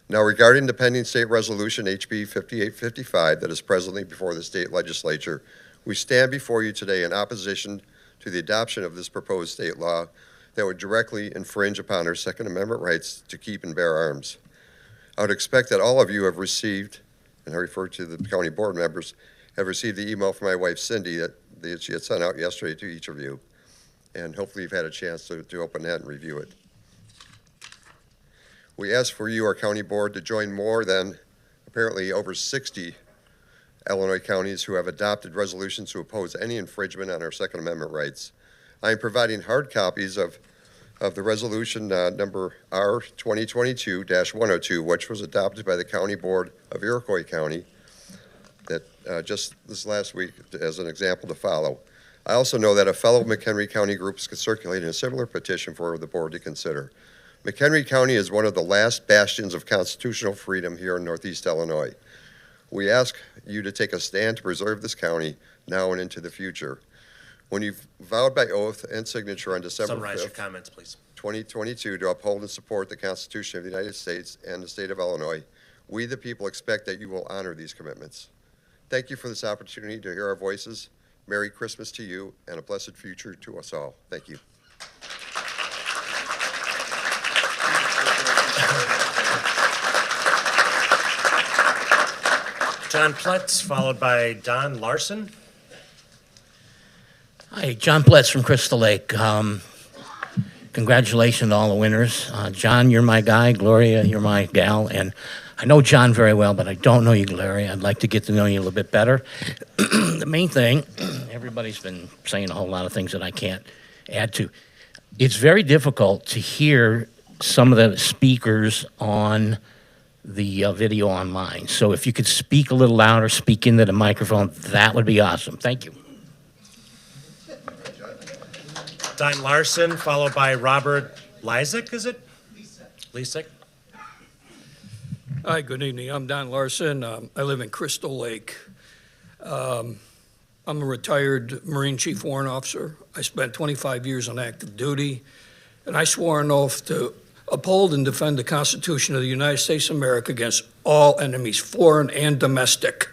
Now, regarding the pending state resolution HB 5855 that is presently before the state legislature, we stand before you today in opposition to the adoption of this proposed state law that would directly infringe upon our Second Amendment rights to keep and bear arms. I would expect that all of you have received, and I refer to the county board members, have received the email from my wife Cindy that she had sent out yesterday to each of you, and hopefully you've had a chance to open that and review it. We ask for you, our county board, to join more than apparently over 60 Illinois counties who have adopted resolutions to oppose any infringement on our Second Amendment rights. I am providing hard copies of the resolution number R 2022-102, which was adopted by the County Board of Iroquois County that just this last week as an example to follow. I also know that a fellow McHenry County group is circulating a similar petition for the board to consider. McHenry County is one of the last bastions of constitutional freedom here in Northeast Illinois. We ask you to take a stand to preserve this county now and into the future. When you've vowed by oath and signature on December Summarize 5th, your comments, please. 2022, to uphold and support the Constitution of the United States and the state of Illinois. We, the people, expect that you will honor these commitments. Thank you for this opportunity to hear our voices. Merry Christmas to you and a blessed future to us all. Thank you. John Pletz, followed by Don Larson. Hi, John Pletz from Crystal Lake. Congratulations to all the winners. John, you're my guy. Gloria, you're my gal. And I know John very well, but I don't know you, Gloria. I'd like to get to know you a little bit better. The main thing, everybody's been saying a whole lot of things that I can't add to. It's very difficult to hear some of the speakers on the video online. So if you could speak a little louder, speak into the microphone, that would be awesome. Thank you. Don Larson, followed by Robert Lysick, is it? Lysick. Hi, good evening. I'm Don Larson. I live in Crystal Lake. I'm a retired Marine Chief Warrant Officer. I spent 25 years on active duty, and I swore an oath to uphold and defend the Constitution of the United States of America against all enemies, foreign and domestic.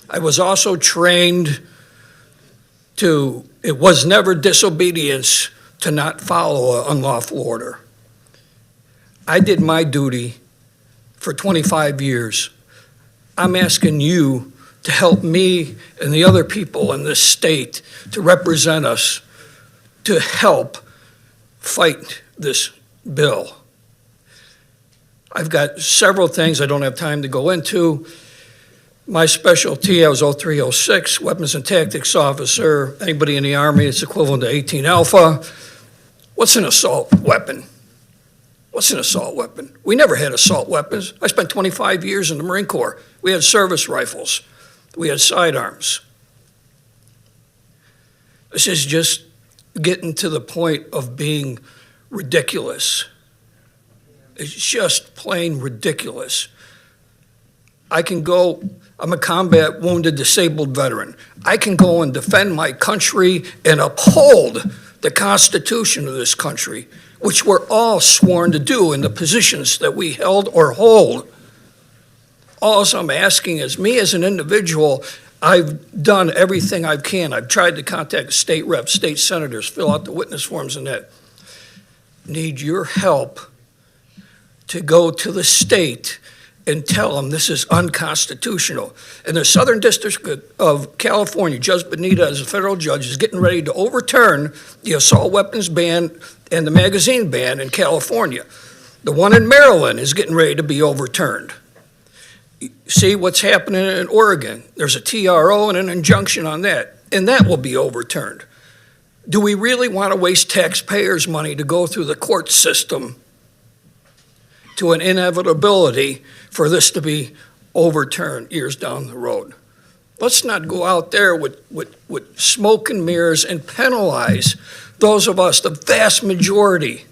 I was also trained it was never disobedience to not follow an unlawful order. I did my duty for 25 years. I'm asking you to help me and the other people in this state to represent us to help fight this bill. I've got several things I don't have time to go into. My specialty, I was 0306, Weapons and Tactics Officer. Anybody in the Army, it's equivalent to 18 Alpha. What's an assault weapon? What's an assault weapon? We never had assault weapons. I spent 25 years in the Marine Corps. We had service rifles. We had sidearms. This is just getting to the point of being ridiculous. It's just plain ridiculous. I'm a combat wounded disabled veteran. I can go and defend my country and uphold the Constitution of this country, which we're all sworn to do in the positions that we held or hold. All I'm asking is, me as an individual, I've done everything I can. I've tried to contact state reps, state senators, fill out the witness forms and that. Need your help to go to the state and tell them this is unconstitutional. And the Southern District of California, Judge Bonita, as a federal judge, is getting ready to overturn the assault weapons ban and the magazine ban in California. The one in Maryland is getting ready to be overturned. See what's happening in Oregon. There's a TRO and an injunction on that, and that will be overturned. Do we really want to waste taxpayers' money to go through the court system to an inevitability for this to be overturned years down the road? Let's not go out there with smoke and mirrors and penalize those of us, the vast majority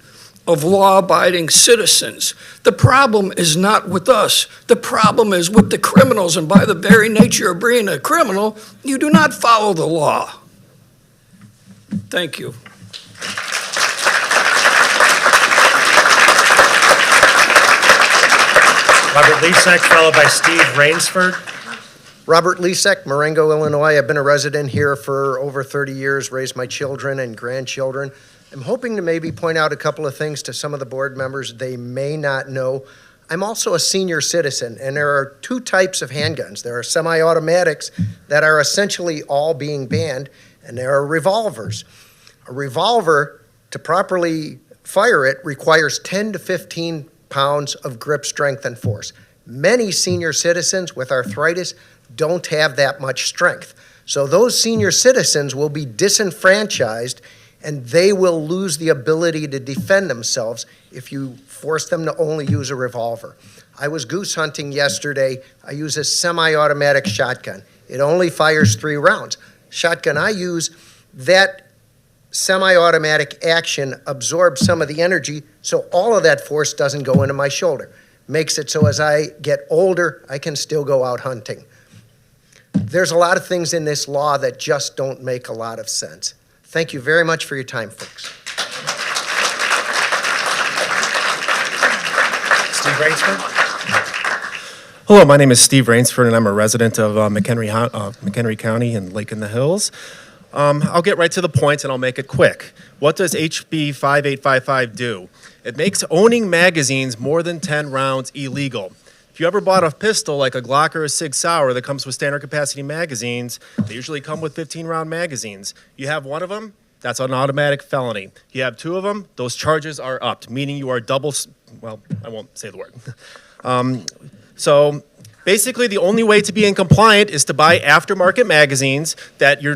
of law-abiding citizens. The problem is not with us. The problem is with the criminals, and by the very nature of being a criminal, you do not follow the law. Thank you. Robert Lysick, followed by Steve Rainsford. Robert Lysick, Marengo, Illinois. I've been a resident here for over 30 years, raised my children and grandchildren. I'm hoping to maybe point out a couple of things to some of the board members they may not know. I'm also a senior citizen, and there are two types of handguns. There are semi-automatics that are essentially all being banned, and there are revolvers. A revolver, to properly fire it, requires 10 to 15 pounds of grip strength and force. Many senior citizens with arthritis don't have that much strength. So those senior citizens will be disenfranchised, and they will lose the ability to defend themselves if you force them to only use a revolver. I was goose hunting yesterday. I use a semi-automatic shotgun. It only fires 3 rounds. Shotgun I use, that semi-automatic action absorbs some of the energy, so all of that force doesn't go into my shoulder. Makes it so as I get older, I can still go out hunting. There's a lot of things in this law that just don't make a lot of sense. Thank you very much for your time, folks. Rainsford. Hello, my name is Steve Rainsford, and I'm a resident of McHenry County and Lake in the Hills. I'll get right to the point, and I'll make it quick. What does HB 5855 do? It makes owning magazines more than 10 rounds illegal. If you ever bought a pistol like a Glock or a Sig Sauer that comes with standard capacity magazines, they usually come with 15-round magazines. You have one of them, that's an automatic felony. You have two of them, those charges are upped, meaning you are double, well, I won't say the word. So basically, the only way to be in compliant is to buy aftermarket magazines that you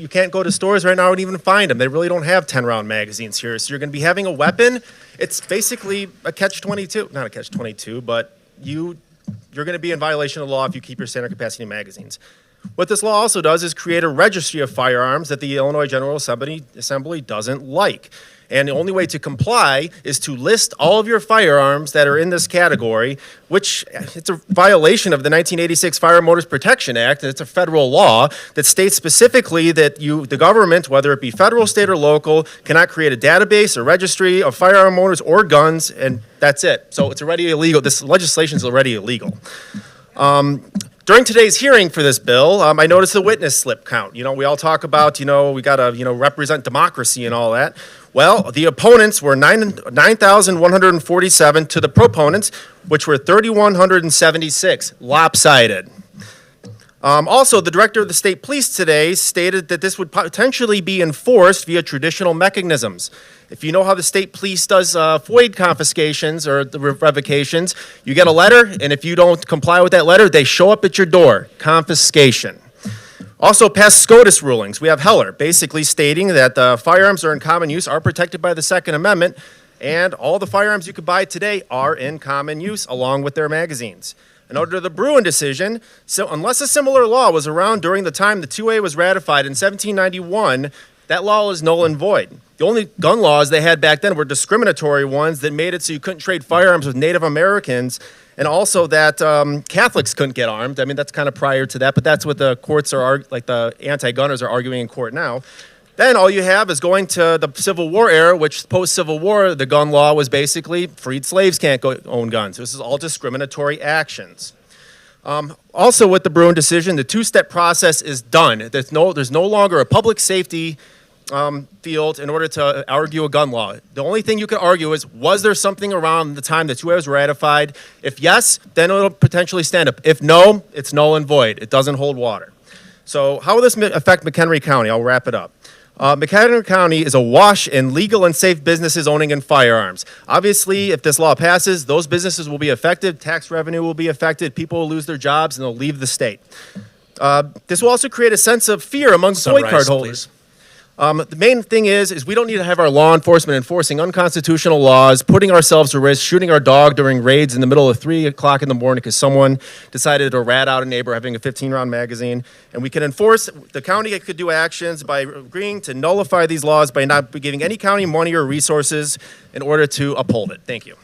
can't go to stores right now and even find them. They really don't have 10-round magazines here. So you're going to be having a weapon. It's basically a catch-22, not a catch-22, but you're going to be in violation of the law if you keep your standard capacity magazines. What this law also does is create a registry of firearms that the Illinois General Assembly doesn't like. And the only way to comply is to list all of your firearms that are in this category, which it's a violation of the 1986 Firearm Motors Protection Act. And it's a federal law that states specifically that the government, whether it be federal, state, or local, cannot create a database or registry of firearm motors or guns, and that's it. So it's already illegal. This legislation is already illegal. During today's hearing for this bill, I noticed the witness slip count. We all talk about, we got to, represent democracy and all that. Well, the opponents were 9,147 to the proponents, which were 3,176, lopsided. Also, the director of the state police today stated that this would potentially be enforced via traditional mechanisms. If you know how the state police does FOID confiscations or the revocations, you get a letter, and if you don't comply with that letter, they show up at your door. Confiscation. Also, past SCOTUS rulings. We have Heller basically stating that the firearms that are in common use are protected by the Second Amendment, and all the firearms you could buy today are in common use along with their magazines. In order to the Bruin decision, so unless a similar law was around during the time the 2A was ratified in 1791, that law is null and void. The only gun laws they had back then were discriminatory ones that made it so you couldn't trade firearms with Native Americans, and also that Catholics couldn't get armed. I mean, that's kind of prior to that, but that's what the courts are, like the anti-gunners are arguing in court now. Then all you have is going to the Civil War era, which post-Civil War, the gun law was basically freed slaves can't own guns. This is all discriminatory actions. Also with the Bruin decision, the two-step process is done. There's no longer a public safety field in order to argue a gun law. The only thing you can argue is, was there something around the time the 2A was ratified? If yes, then it'll potentially stand up. If no, it's null and void. It doesn't hold water. So how will this affect McHenry County? I'll wrap it up. McHenry County is awash in legal and safe businesses owning in firearms. Obviously, if this law passes, those businesses will be affected, tax revenue will be affected, people will lose their jobs, and they'll leave the state. This will also create a sense of fear among FOID card holders. The main thing is we don't need to have our law enforcement enforcing unconstitutional laws, putting ourselves at risk, shooting our dog during raids in the middle of 3 o'clock in the morning because someone decided to rat out a neighbor having a 15-round magazine. And we can enforce, the county could do actions by agreeing to nullify these laws by not giving any county money or resources in order to uphold it. Thank you.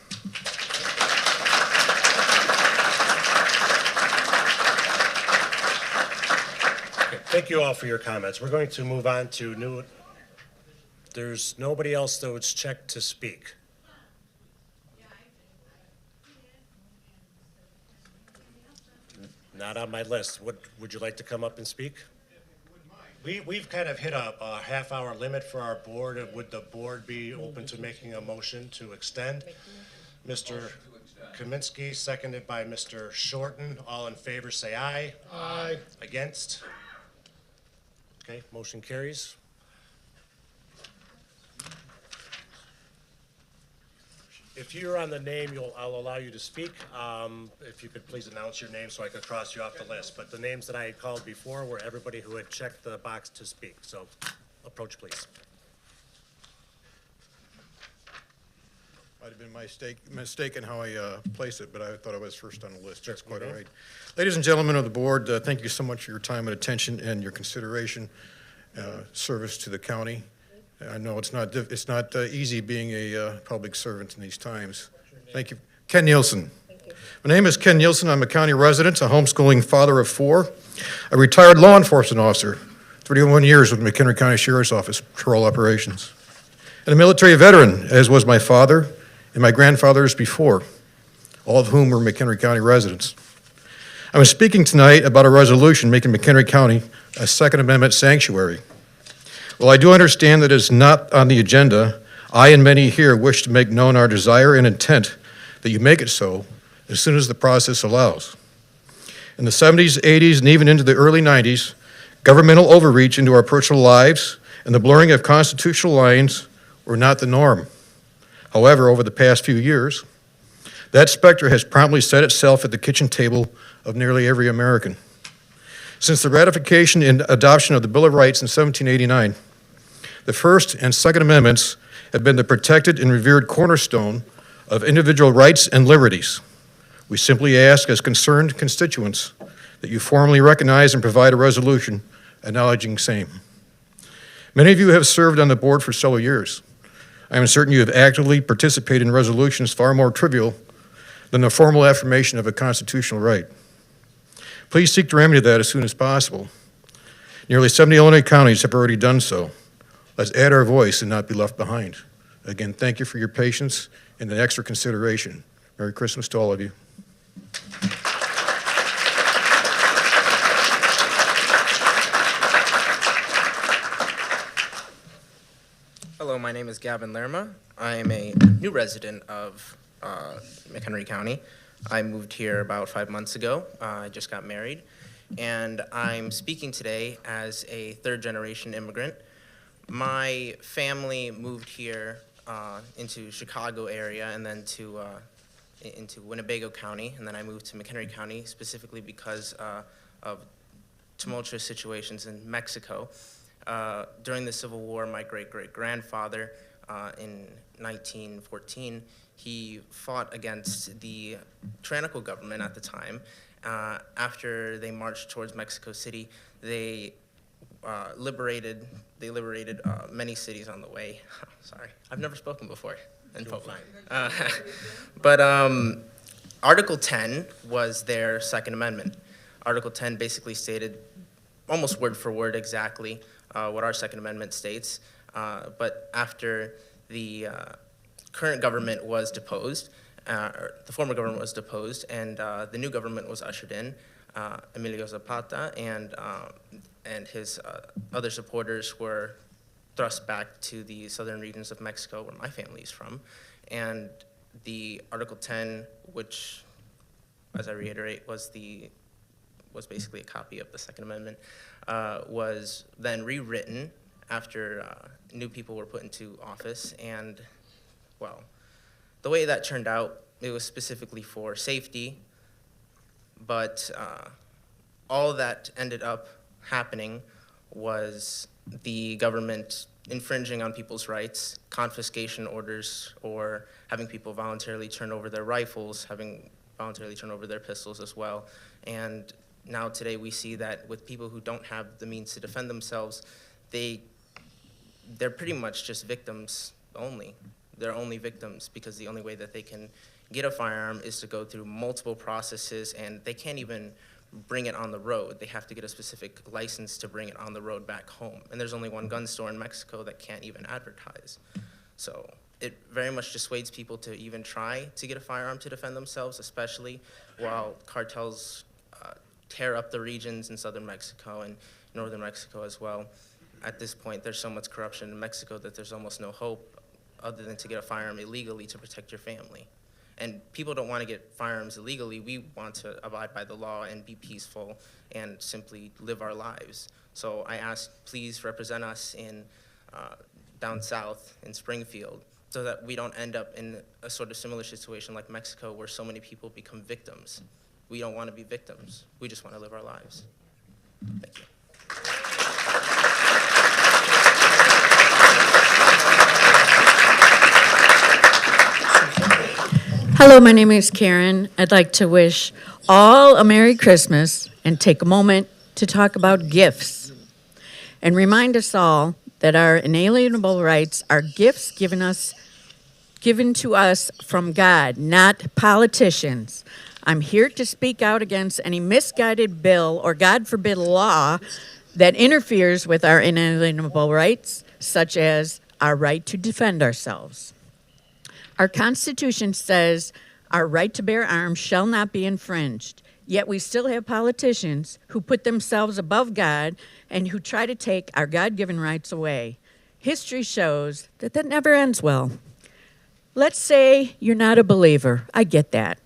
Thank you all for your comments. We're going to move on to there's nobody else that was checked to speak. Not on my list. Would you like to come up and speak? We've kind of hit a half-hour limit for our board. Would the board be open to making a motion to extend? Mr. Kaminsky, seconded by Mr. Shorten. All in favor, say aye. Aye. Against? Okay, motion carries. If you're on the name, I'll allow you to speak. If you could please announce your name so I could cross you off the list. But the names that I had called before were everybody who had checked the box to speak. So approach, please. Might have been my mistake in how I placed it, but I thought I was first on the list. That's quite all right. Ladies and gentlemen of the board, thank you so much for your time and attention and your consideration, service to the county. I know it's not easy being a public servant in these times. Thank you. Ken Nielsen. Thank you. My name is Ken Nielsen. I'm a county resident, a homeschooling father of 4, a retired law enforcement officer, 31 years with McHenry County Sheriff's Office, patrol operations, and a military veteran, as was my father and my grandfathers before. all of whom are McHenry County residents. I'm speaking tonight about a resolution making McHenry County a Second Amendment sanctuary. While I do understand that it's not on the agenda, I and many here wish to make known our desire and intent that you make it so as soon as the process allows. In the 70s, 80s, and even into the early 90s, governmental overreach into our personal lives and the blurring of constitutional lines were not the norm. However, over the past few years, that specter has promptly set itself at the kitchen table of nearly every American. Since the ratification and adoption of the Bill of Rights in 1789, the First and Second Amendments have been the protected and revered cornerstone of individual rights and liberties. We simply ask, as concerned constituents, that you formally recognize and provide a resolution acknowledging same. Many of you have served on the board for several years. I am certain you have actively participated in resolutions far more trivial than the formal affirmation of a constitutional right. Please seek to remedy that as soon as possible. Nearly 70 Illinois counties have already done so. Let's add our voice and not be left behind. Again, thank you for your patience and the extra consideration. Merry Christmas to all of you. Hello, my name is Gavin Lerma. I am a new resident of McHenry County. I moved here about 5 months ago. I just got married, and I'm speaking today as a third-generation immigrant. My family moved here into Chicago area and then into Winnebago County, and then I moved to McHenry County specifically because of tumultuous situations in Mexico. During the Civil War, my great-great-grandfather in 1914, he fought against the tyrannical government at the time. After they marched towards Mexico City, they liberated many cities on the way. Sorry, I've never spoken before in public. But Article 10 was their Second Amendment. Article 10 basically stated, almost word for word exactly, what our Second Amendment states. But after the current government was deposed, the former government was deposed, and the new government was ushered in, Emilio Zapata and his other supporters were thrust back to the southern regions of Mexico, where my family is from. And the Article 10, which, as I reiterate, was basically a copy of the Second Amendment, was then rewritten after new people were put into office. And, well, the way that turned out, it was specifically for safety, but all that ended up happening was the government infringing on people's rights, confiscation orders, or having people voluntarily turn over their rifles, having voluntarily turn over their pistols as well. And now today we see that with people who don't have the means to defend themselves, they're pretty much just victims only. They're only victims because the only way that they can get a firearm is to go through multiple processes, and they can't even bring it on the road. They have to get a specific license to bring it on the road back home. And there's only one gun store in Mexico that can't even advertise. So it very much dissuades people to even try to get a firearm to defend themselves, especially while cartels tear up the regions in southern Mexico and northern Mexico as well. At this point, there's so much corruption in Mexico that there's almost no hope other than to get a firearm illegally to protect your family. And people don't want to get firearms illegally. We want to abide by the law and be peaceful and simply live our lives. So I ask, please represent us in down south in Springfield so that we don't end up in a sort of similar situation like Mexico where so many people become victims. We don't want to be victims. We just want to live our lives. Thank you. Hello, my name is Karen. I'd like to wish all a Merry Christmas and take a moment to talk about gifts and remind us all that our inalienable rights are gifts given to us from God, not politicians. I'm here to speak out against any misguided bill or, God forbid, law that interferes with our inalienable rights, such as our right to defend ourselves. Our Constitution says Our right to bear arms shall not be infringed. Yet we still have politicians who put themselves above God and who try to take our God-given rights away. History shows that that never ends well. Let's say you're not a believer. I get that.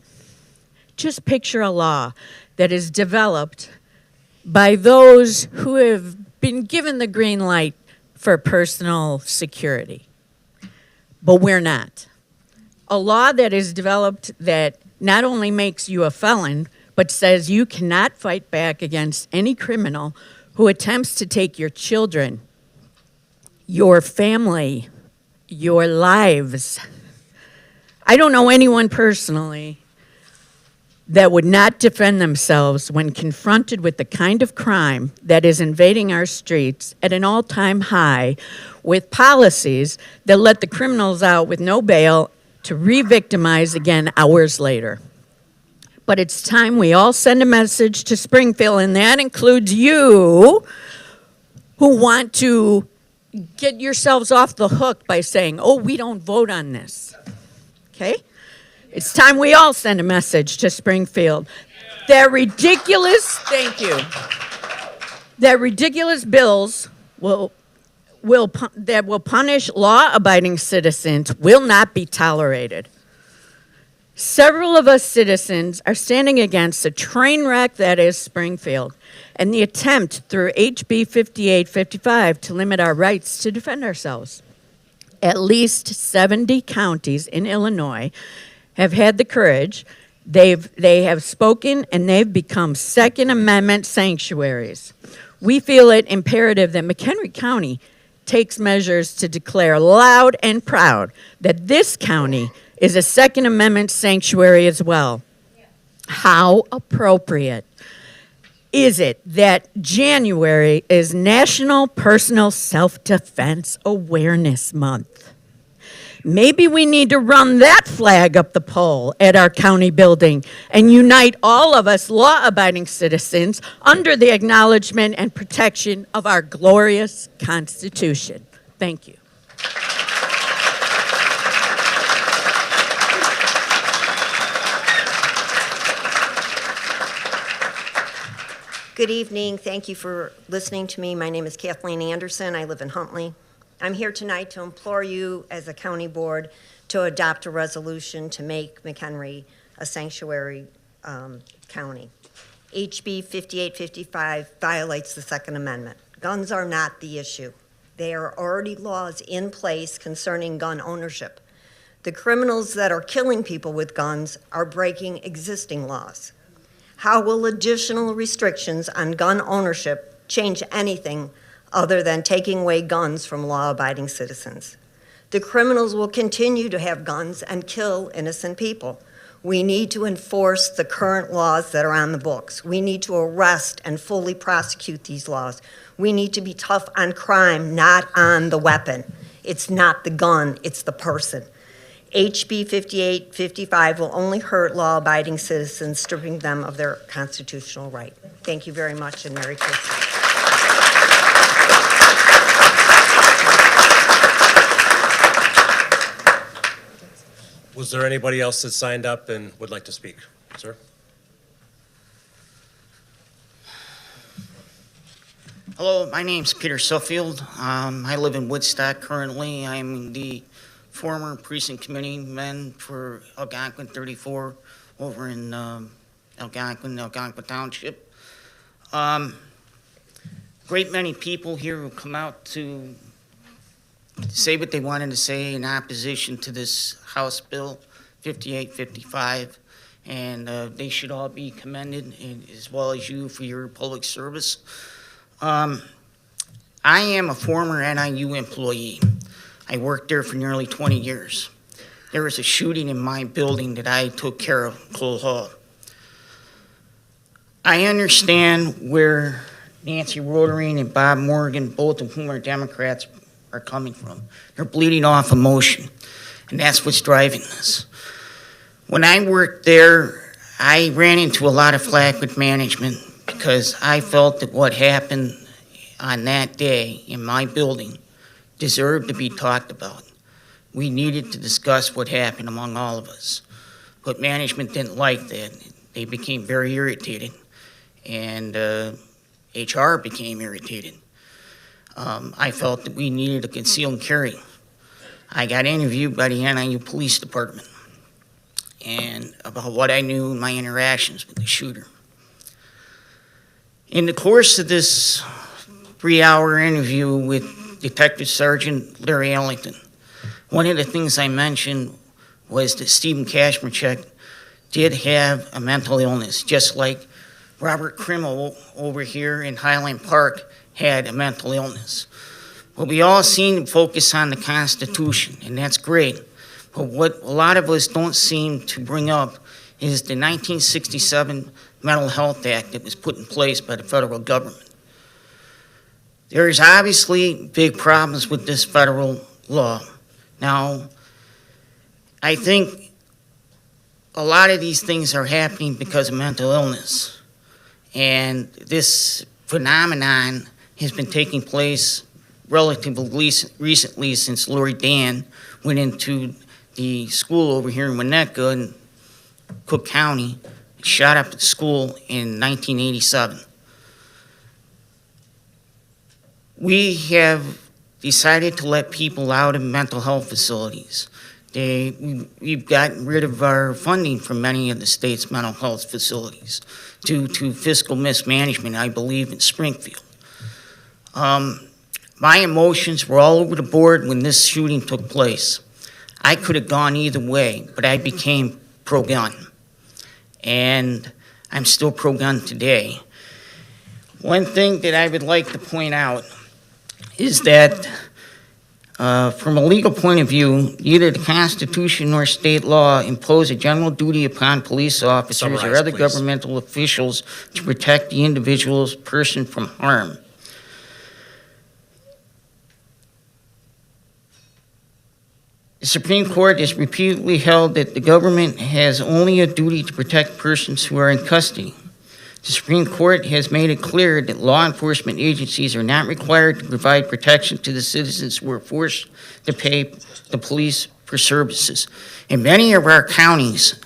Just picture a law that is developed by those who have been given the green light for personal security. But we're not. A law that is developed that not only makes you a felon, but says you cannot fight back against any criminal who attempts to take your children, your family, your lives. I don't know anyone personally that would not defend themselves when confronted with the kind of crime that is invading our streets at an all-time high, with policies that let the criminals out with no bail to re-victimize again hours later. But it's time we all send a message to Springfield, and that includes you, who want to get yourselves off the hook by saying, oh, we don't vote on this. Okay? It's time we all send a message to Springfield. That ridiculous, thank you, that ridiculous bills that will punish law-abiding citizens will not be tolerated. Several of us citizens are standing against the train wreck that is Springfield and the attempt through HB 5855 to limit our rights to defend ourselves. At least 70 counties in Illinois have had the courage, they have spoken, and they've become Second Amendment sanctuaries. We feel it imperative that McHenry County takes measures to declare loud and proud that this county is a Second Amendment sanctuary as well. How appropriate is it that January is National Personal Self-Defense Awareness Month? Maybe we need to run that flag up the pole at our county building and unite all of us law-abiding citizens under the acknowledgement and protection of our glorious Constitution. Thank you. Good evening. Thank you for listening to me. My name is Kathleen Anderson. I live in Huntley. I'm here tonight to implore you as a county board to adopt a resolution to make McHenry a sanctuary county. HB 5855 violates the Second Amendment. Guns are not the issue. There are already laws in place concerning gun ownership. The criminals that are killing people with guns are breaking existing laws. How will additional restrictions on gun ownership change anything other than taking away guns from law-abiding citizens? The criminals will continue to have guns and kill innocent people. We need to enforce the current laws that are on the books. We need to arrest and fully prosecute these laws. We need to be tough on crime, not on the weapon. It's not the gun, it's the person. HB 5855 will only hurt law-abiding citizens, stripping them of their constitutional right. Thank you very much, and Merry Christmas. Was there anybody else that signed up and would like to speak? Sir? Hello, my name's Peter Suffield. I live in Woodstock currently. I'm the former precinct committeeman for Algonquin 34 over in Algonquin Township. Great many people here who come out to say what they wanted to say in opposition to this House Bill 5855, and they should all be commended, and as well as you for your public service. I am a former NIU employee. I worked there for nearly 20 years. There was a shooting in my building that I took care of, Cole Hall. I understand where Nancy Rotering and Bob Morgan, both of whom are Democrats, are coming from. They're bleeding off emotion, and that's what's driving this. When I worked there, I ran into a lot of flack with management because I felt that what happened on that day in my building deserved to be talked about. We needed to discuss what happened among all of us. but management didn't like that. They became very irritated, and HR became irritated. I felt that we needed a conceal and carry. I got interviewed by the NIU Police Department and about what I knew in my interactions with the shooter. In the course of this 3-hour interview with Detective Sergeant Larry Ellington, one of the things I mentioned was that Stephen Kashmerchek did have a mental illness, just like Robert Krimmel over here in Highland Park had a mental illness. But we all seem to focus on the Constitution, and that's great. But what a lot of us don't seem to bring up is the 1967 Mental Health Act that was put in place by the federal government. There's obviously big problems with this federal law. Now, I think a lot of these things are happening because of mental illness. And this phenomenon has been taking place relatively recently since Lori Dan went into the school over here in Winnetka in Cook County, shot up the school in 1987. We have decided to let people out of mental health facilities. We've gotten rid of our funding from many of the state's mental health facilities due to fiscal mismanagement, I believe, in Springfield. My emotions were all over the board when this shooting took place. I could have gone either way, but I became pro-gun. And I'm still pro-gun today. One thing that I would like to point out is that from a legal point of view, neither the Constitution nor state law impose a general duty upon police officers or other governmental officials to protect the individual's person from harm. The Supreme Court has repeatedly held that the government has only a duty to protect persons who are in custody. The Supreme Court has made it clear that law enforcement agencies are not required to provide protection to the citizens who are forced to pay the police for services. In many of our counties,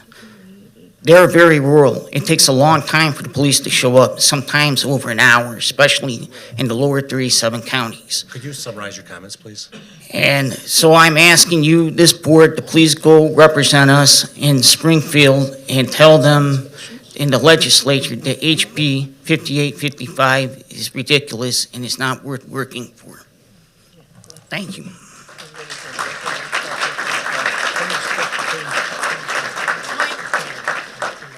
they're very rural. It takes a long time for the police to show up, sometimes over an hour, especially in the lower 37 counties. Could you summarize your comments, please? And so I'm asking you, this board, to please go represent us in Springfield and tell them in the legislature that HB 5855 is ridiculous and is not worth working for. Thank you.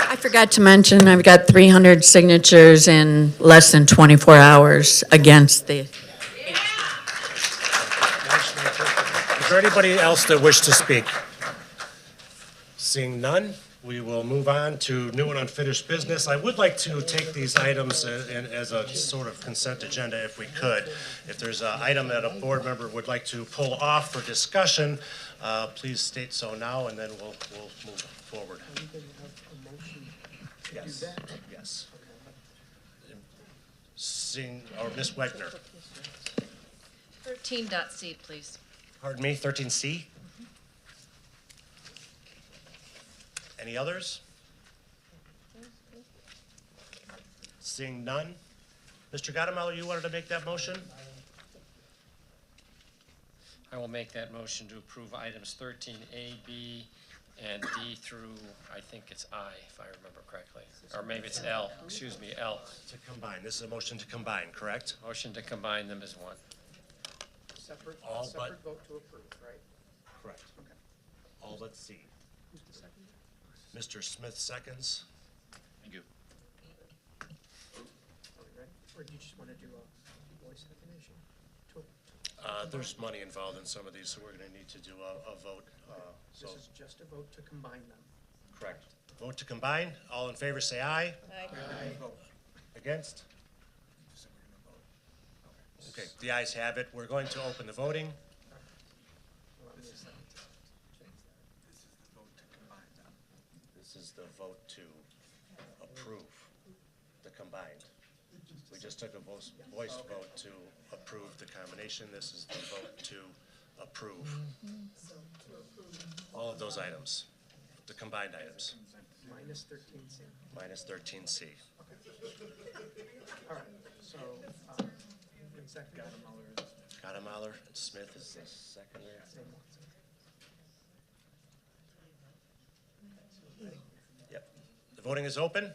I forgot to mention, I've got 300 signatures in less than 24 hours against the. Is there anybody else that wishes to speak? Seeing none, we will move on to new and unfinished business. I would like to take these items as a sort of consent agenda if we could. If there's an item that a board member would like to pull off for discussion, please state so now, and then we'll move forward. Yes, yes. Or Ms. Wegner. 13.c, please. Pardon me, 13C? Any others? Seeing none. Mr. Gottemeller, you wanted to make that motion? I will make that motion to approve items 13A, B, and D through, I think it's I, if I remember correctly. Or maybe it's L, excuse me, L. To combine. This is a motion to combine, correct? Motion to combine them as one. Separate vote to approve, right? Correct. All but C. Mr. Smith seconds. Thank you. Are we ready? Or do you just want to do a voice definition? There's money involved in some of these, so we're going to need to do a vote. This is just a vote to combine them. Correct. Vote to combine. All in favor, say aye. Aye. Against? Okay, the ayes have it. We're going to open the voting. This is the vote to approve the combined. We just took a voice vote to approve the combination. This is the vote to approve all of those items. the combined items? Minus 13C. Minus 13C. All right, so, in second, Gottemoller and Smith is the second there. Yep. The voting is open.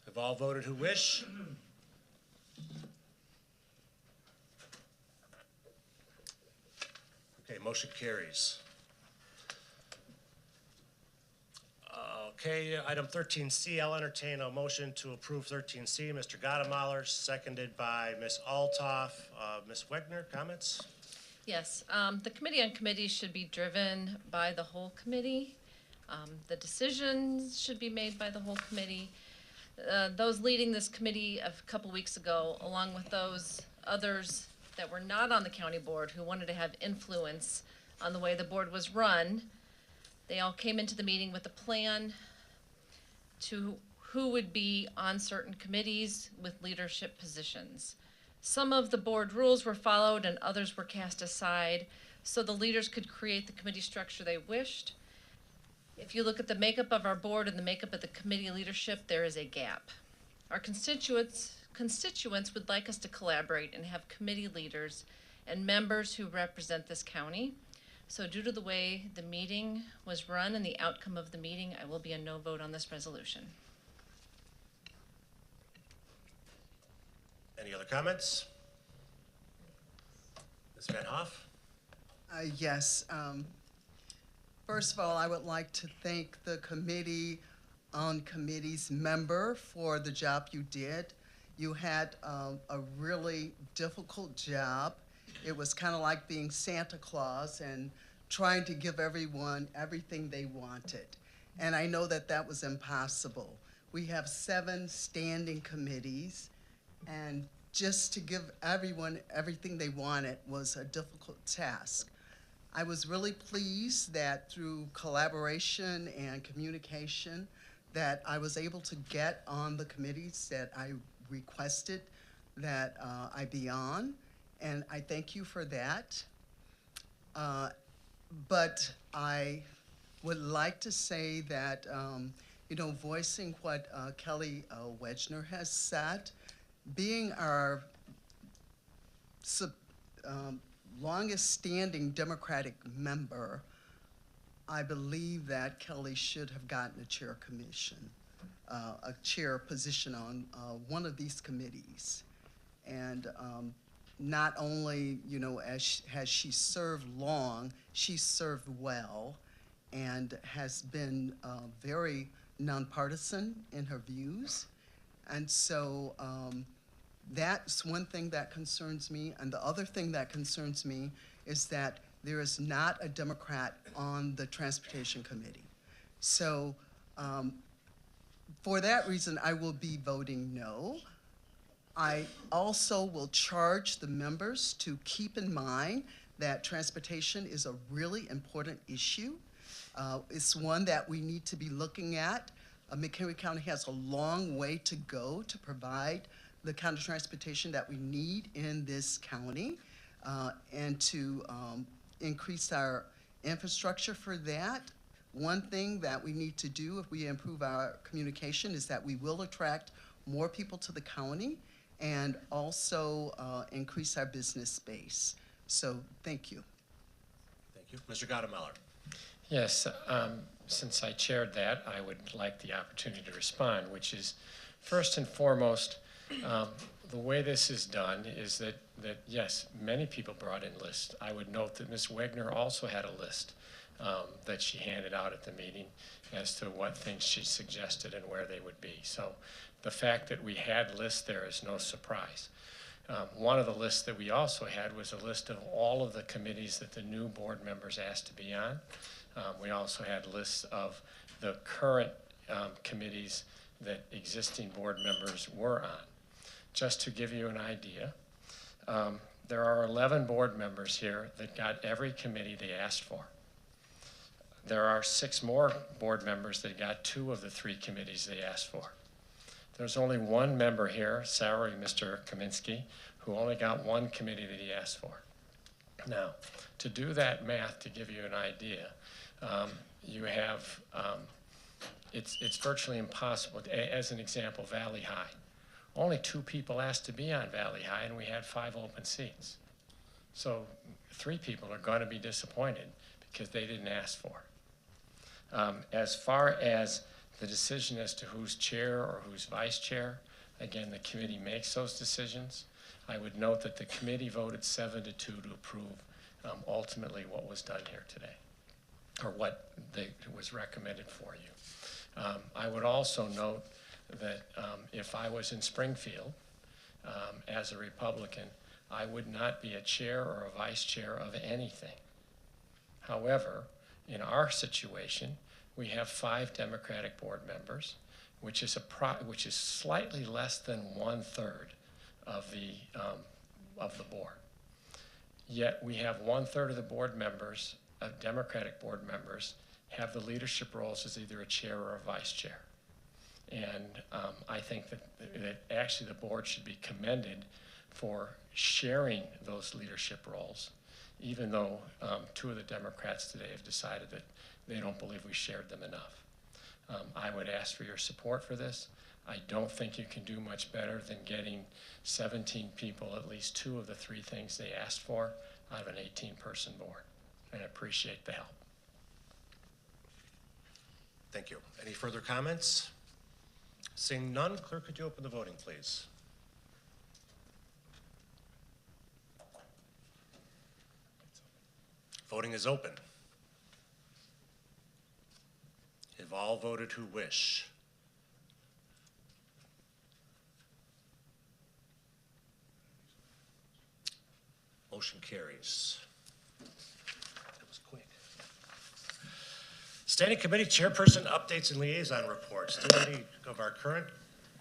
Have all voted who wish? Okay, motion carries. Okay, item 13C, I'll entertain a motion to approve 13C. Mr. Gottemoller, seconded by Ms. Altoff. Ms. Wegner, comments? Yes, the Committee on Committees should be driven by the whole committee. The decisions should be made by the whole committee. Those leading this committee a couple weeks ago, along with those others that were not on the county board who wanted to have influence on the way the board was run, they all came into the meeting with a plan to who would be on certain committees with leadership positions. Some of the board rules were followed and others were cast aside, so the leaders could create the committee structure they wished. If you look at the makeup of our board and the makeup of the committee leadership, there is a gap. Our constituents would like us to collaborate and have committee leaders and members who represent this county. So due to the way the meeting was run and the outcome of the meeting, I will be a no vote on this resolution. Any other comments? Ms. Van Hoff? Yes. First of all, I would like to thank the Committee on Committees member for the job you did. You had a really difficult job. It was kind of like being Santa Claus and trying to give everyone everything they wanted. And I know that that was impossible. We have 7 standing committees, and just to give everyone everything they wanted was a difficult task. I was really pleased that through collaboration and communication that I was able to get on the committees that I requested that I be on, and I thank you for that. But I would like to say that, voicing what Kelly Wegner has said, being our longest-standing Democratic member, I believe that Kelly should have gotten a chair commission, a chair position on one of these committees. And not only, has she served long, she served well and has been very nonpartisan in her views. And so that's one thing that concerns me. And the other thing that concerns me is that there is not a Democrat on the Transportation Committee. So for that reason, I will be voting no. I also will charge the members to keep in mind that transportation is a really important issue. It's one that we need to be looking at. McHenry County has a long way to go to provide the kind of transportation that we need in this county, and to increase our infrastructure for that. One thing that we need to do if we improve our communication is that we will attract more people to the county and also increase our business base. So thank you. Thank you. Mr. Gottemoller. Yes, since I chaired that, I would like the opportunity to respond, which is first and foremost, the way this is done is that yes, many people brought in lists. I would note that Ms. Wegner also had a list that she handed out at the meeting as to what things she suggested and where they would be. So the fact that we had lists there is no surprise. One of the lists that we also had was a list of all of the committees that the new board members asked to be on. We also had lists of the current committees that existing board members were on. Just to give you an idea, there are 11 board members here that got every committee they asked for. There are 6 more board members that got 2 of the 3 committees they asked for. There's only one member here, salary Mr. Kaminsky, who only got 1 committee that he asked for. Now, to do that math, to give you an idea, you have, it's virtually impossible. As an example, Valley High. Only 2 people asked to be on Valley High, and we had 5 open seats. So 3 people are going to be disappointed because they didn't ask for. As far as the decision as to who's chair or who's vice chair, again, the committee makes those decisions. I would note that the committee voted 7-2 to approve ultimately what was done here today, or what was recommended for you. I would also note that if I was in Springfield as a Republican, I would not be a chair or a vice chair of anything. However, in our situation, we have 5 Democratic board members, which is slightly less than 1/3 of the board. Yet we have 1/3 of the board members, Democratic board members, have the leadership roles as either a chair or a vice chair. And I think that actually the board should be commended for sharing those leadership roles, even though 2 of the Democrats today have decided that they don't believe we shared them enough. I would ask for your support for this. I don't think you can do much better than getting 17 people, at least 2 of the 3 things they asked for, out of an 18-person board. And I appreciate the help. Thank you. Any further comments? Seeing none, clerk, could you open the voting, please? Voting is open. Have all voted who wish? Motion carries. That was quick. Standing Committee Chairperson updates and liaison reports. Do any of our current,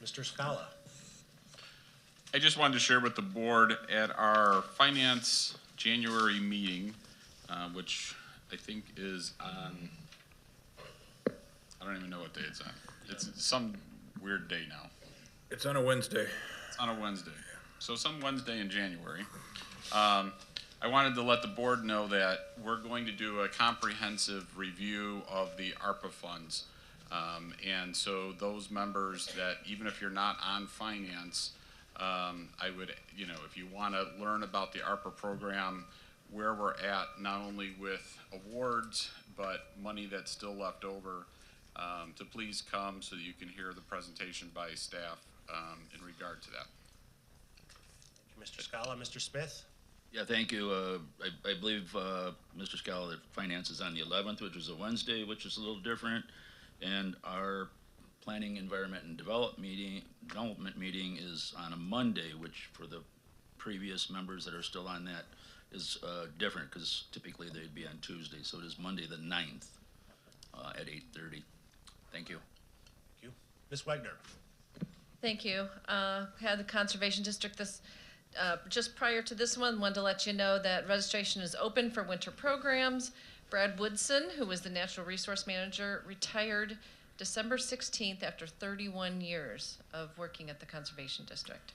Mr. Scala? I just wanted to share with the board at our finance January meeting, which I think is on, I don't even know what day it's on. It's some weird day now. It's on a Wednesday. It's on a Wednesday. So some Wednesday in January. I wanted to let the board know that we're going to do a comprehensive review of the ARPA funds. And so those members that, even if you're not on finance, I would, if you want to learn about the ARPA program, where we're at, not only with awards, but money that's still left over, to please come so that you can hear the presentation by staff in regard to that. Mr. Scala, Mr. Smith? Yeah, thank you. I believe, Mr. Scala, that finance is on the 11th, which is a Wednesday, which is a little different. And our planning, environment, and development meeting is on a Monday, which for the previous members that are still on that is different, because typically they'd be on Tuesday. So it is Monday the 9th at 8:30. Thank you. Thank you. Ms. Wagner? Thank you. Had the Conservation District just prior to this one, wanted to let you know that registration is open for winter programs. Brad Woodson, who was the Natural Resource Manager, retired December 16th after 31 years of working at the Conservation District.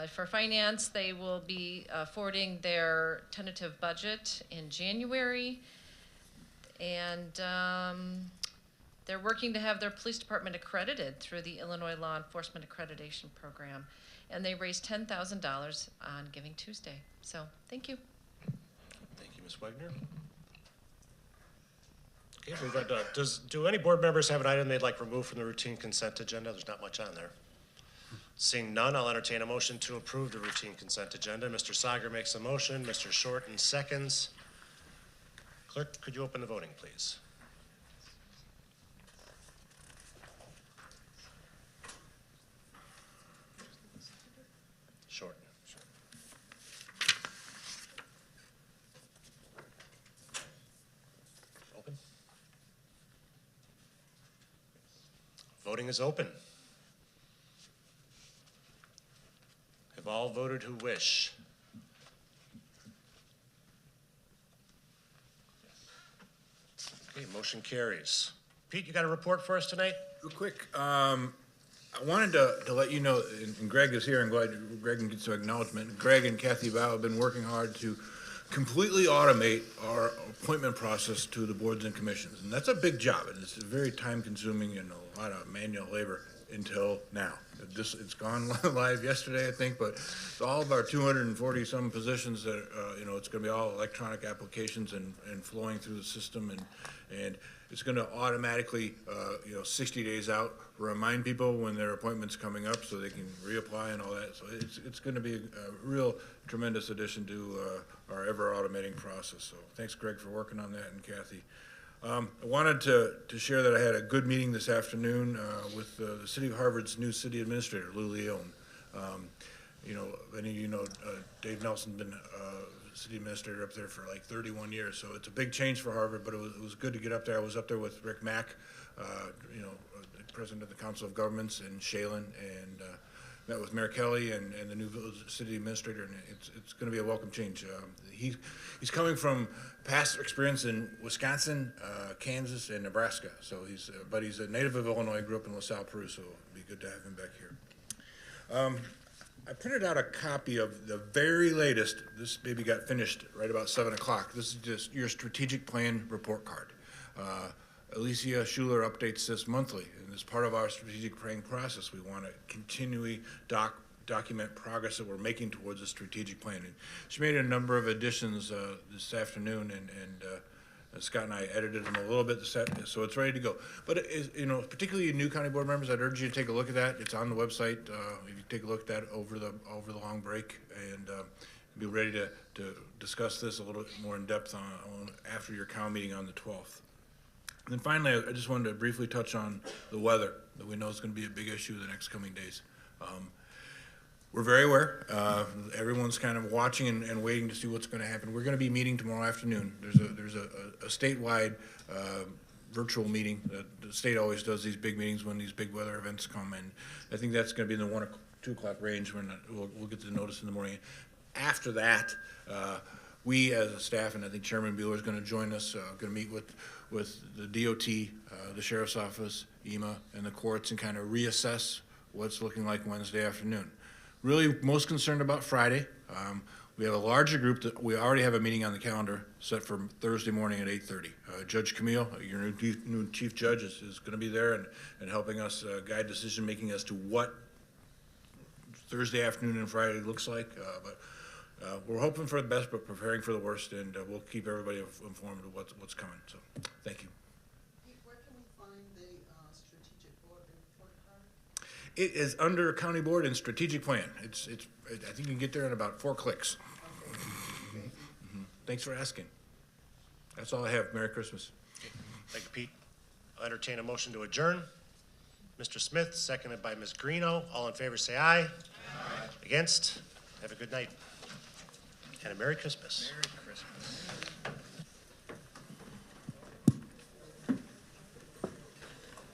For finance, they will be forwarding their tentative budget in January. And they're working to have their police department accredited through the Illinois Law Enforcement Accreditation Program. And they raised $10,000 on Giving Tuesday. So, thank you. Thank you, Ms. Wagner. Okay, move on to, do any board members have an item they'd like removed from the routine consent agenda? There's not much on there. Seeing none, I'll entertain a motion to approve the routine consent agenda. Mr. Sager makes a motion, Mr. Shorten seconds. Clerk, could you open the voting, please? Shorten. Open. Voting is open. Have all voted who wish? Okay, motion carries. Pete, you got a report for us tonight? Real quick, I wanted to let you know, and Greg is here, and glad Greg can get some acknowledgement. Greg and Kathy Val have been working hard to completely automate our appointment process to the boards and commissions. And that's a big job, and it's very time-consuming and a lot of manual labor until now. It's gone live yesterday, I think, but it's all of our 240-some positions that, it's going to be all electronic applications and flowing through the system, and it's going to automatically, 60 days out, remind people when their appointment's coming up so they can reapply and all that. So it's going to be a real tremendous addition to our ever-automating process. So thanks, Greg, for working on that, and Kathy. I wanted to share that I had a good meeting this afternoon with the City of Harvard's new city administrator, Liaison. Many of you know Dave Nelson's been city administrator up there for like 31 years, so it's a big change for Harvard, but it was good to get up there. I was up there with Rick Mack, the president of the Council of Governments, and Shailen, and met with Mayor Kelly and the new city administrator, and it's going to be a welcome change. He's coming from past experience in Wisconsin, Kansas, and Nebraska. So he's a native of Illinois, grew up in LaSalle, Peru. So it'd be good to have him back here. I printed out a copy of the very latest. This baby got finished right about 7 o'clock. This is just your strategic plan report card. Alicia Schuler updates this monthly, and as part of our strategic planning process, we want to continually document progress that we're making towards a strategic plan. And she made a number of additions this afternoon, and Scott and I edited them a little bit, so it's ready to go. But particularly new county board members, I'd urge you to take a look at that. It's on the website. You can take a look at that over the long break, and be ready to discuss this a little more in depth on after your COW meeting on the 12th. And then finally, I just wanted to briefly touch on the weather that we know is going to be a big issue the next coming days. We're very aware. Everyone's kind of watching and waiting to see what's going to happen. We're going to be meeting tomorrow afternoon. There's a statewide virtual meeting. The state always does these big meetings when these big weather events come, and I think that's going to be in the 1 or 2 o'clock range when we'll get the notice in the morning. After that, we as a staff, and I think Chairman Bueller is going to join us, going to meet with the DOT, the Sheriff's Office, EMA, and the courts, and kind of reassess what's looking like Wednesday afternoon. Really most concerned about Friday. We have a larger group that we already have a meeting on the calendar set for Thursday morning at 8:30. Judge Camille, your new chief judge, is going to be there and helping us guide decision making as to what Thursday afternoon and Friday looks like. But we're hoping for the best, but preparing for the worst, and we'll keep everybody informed of what's coming. So, thank you. Where can we find the strategic board report card? It is under County Board and Strategic Plan. I think you can get there in about 4 clicks. Thanks for asking. That's all I have. Merry Christmas. Thank you, Pete. I'll entertain a motion to adjourn. Mr. Smith, seconded by Ms. Greeno. All in favor, say aye. Aye. Against? Have a good night. And a Merry Christmas. Merry Christmas.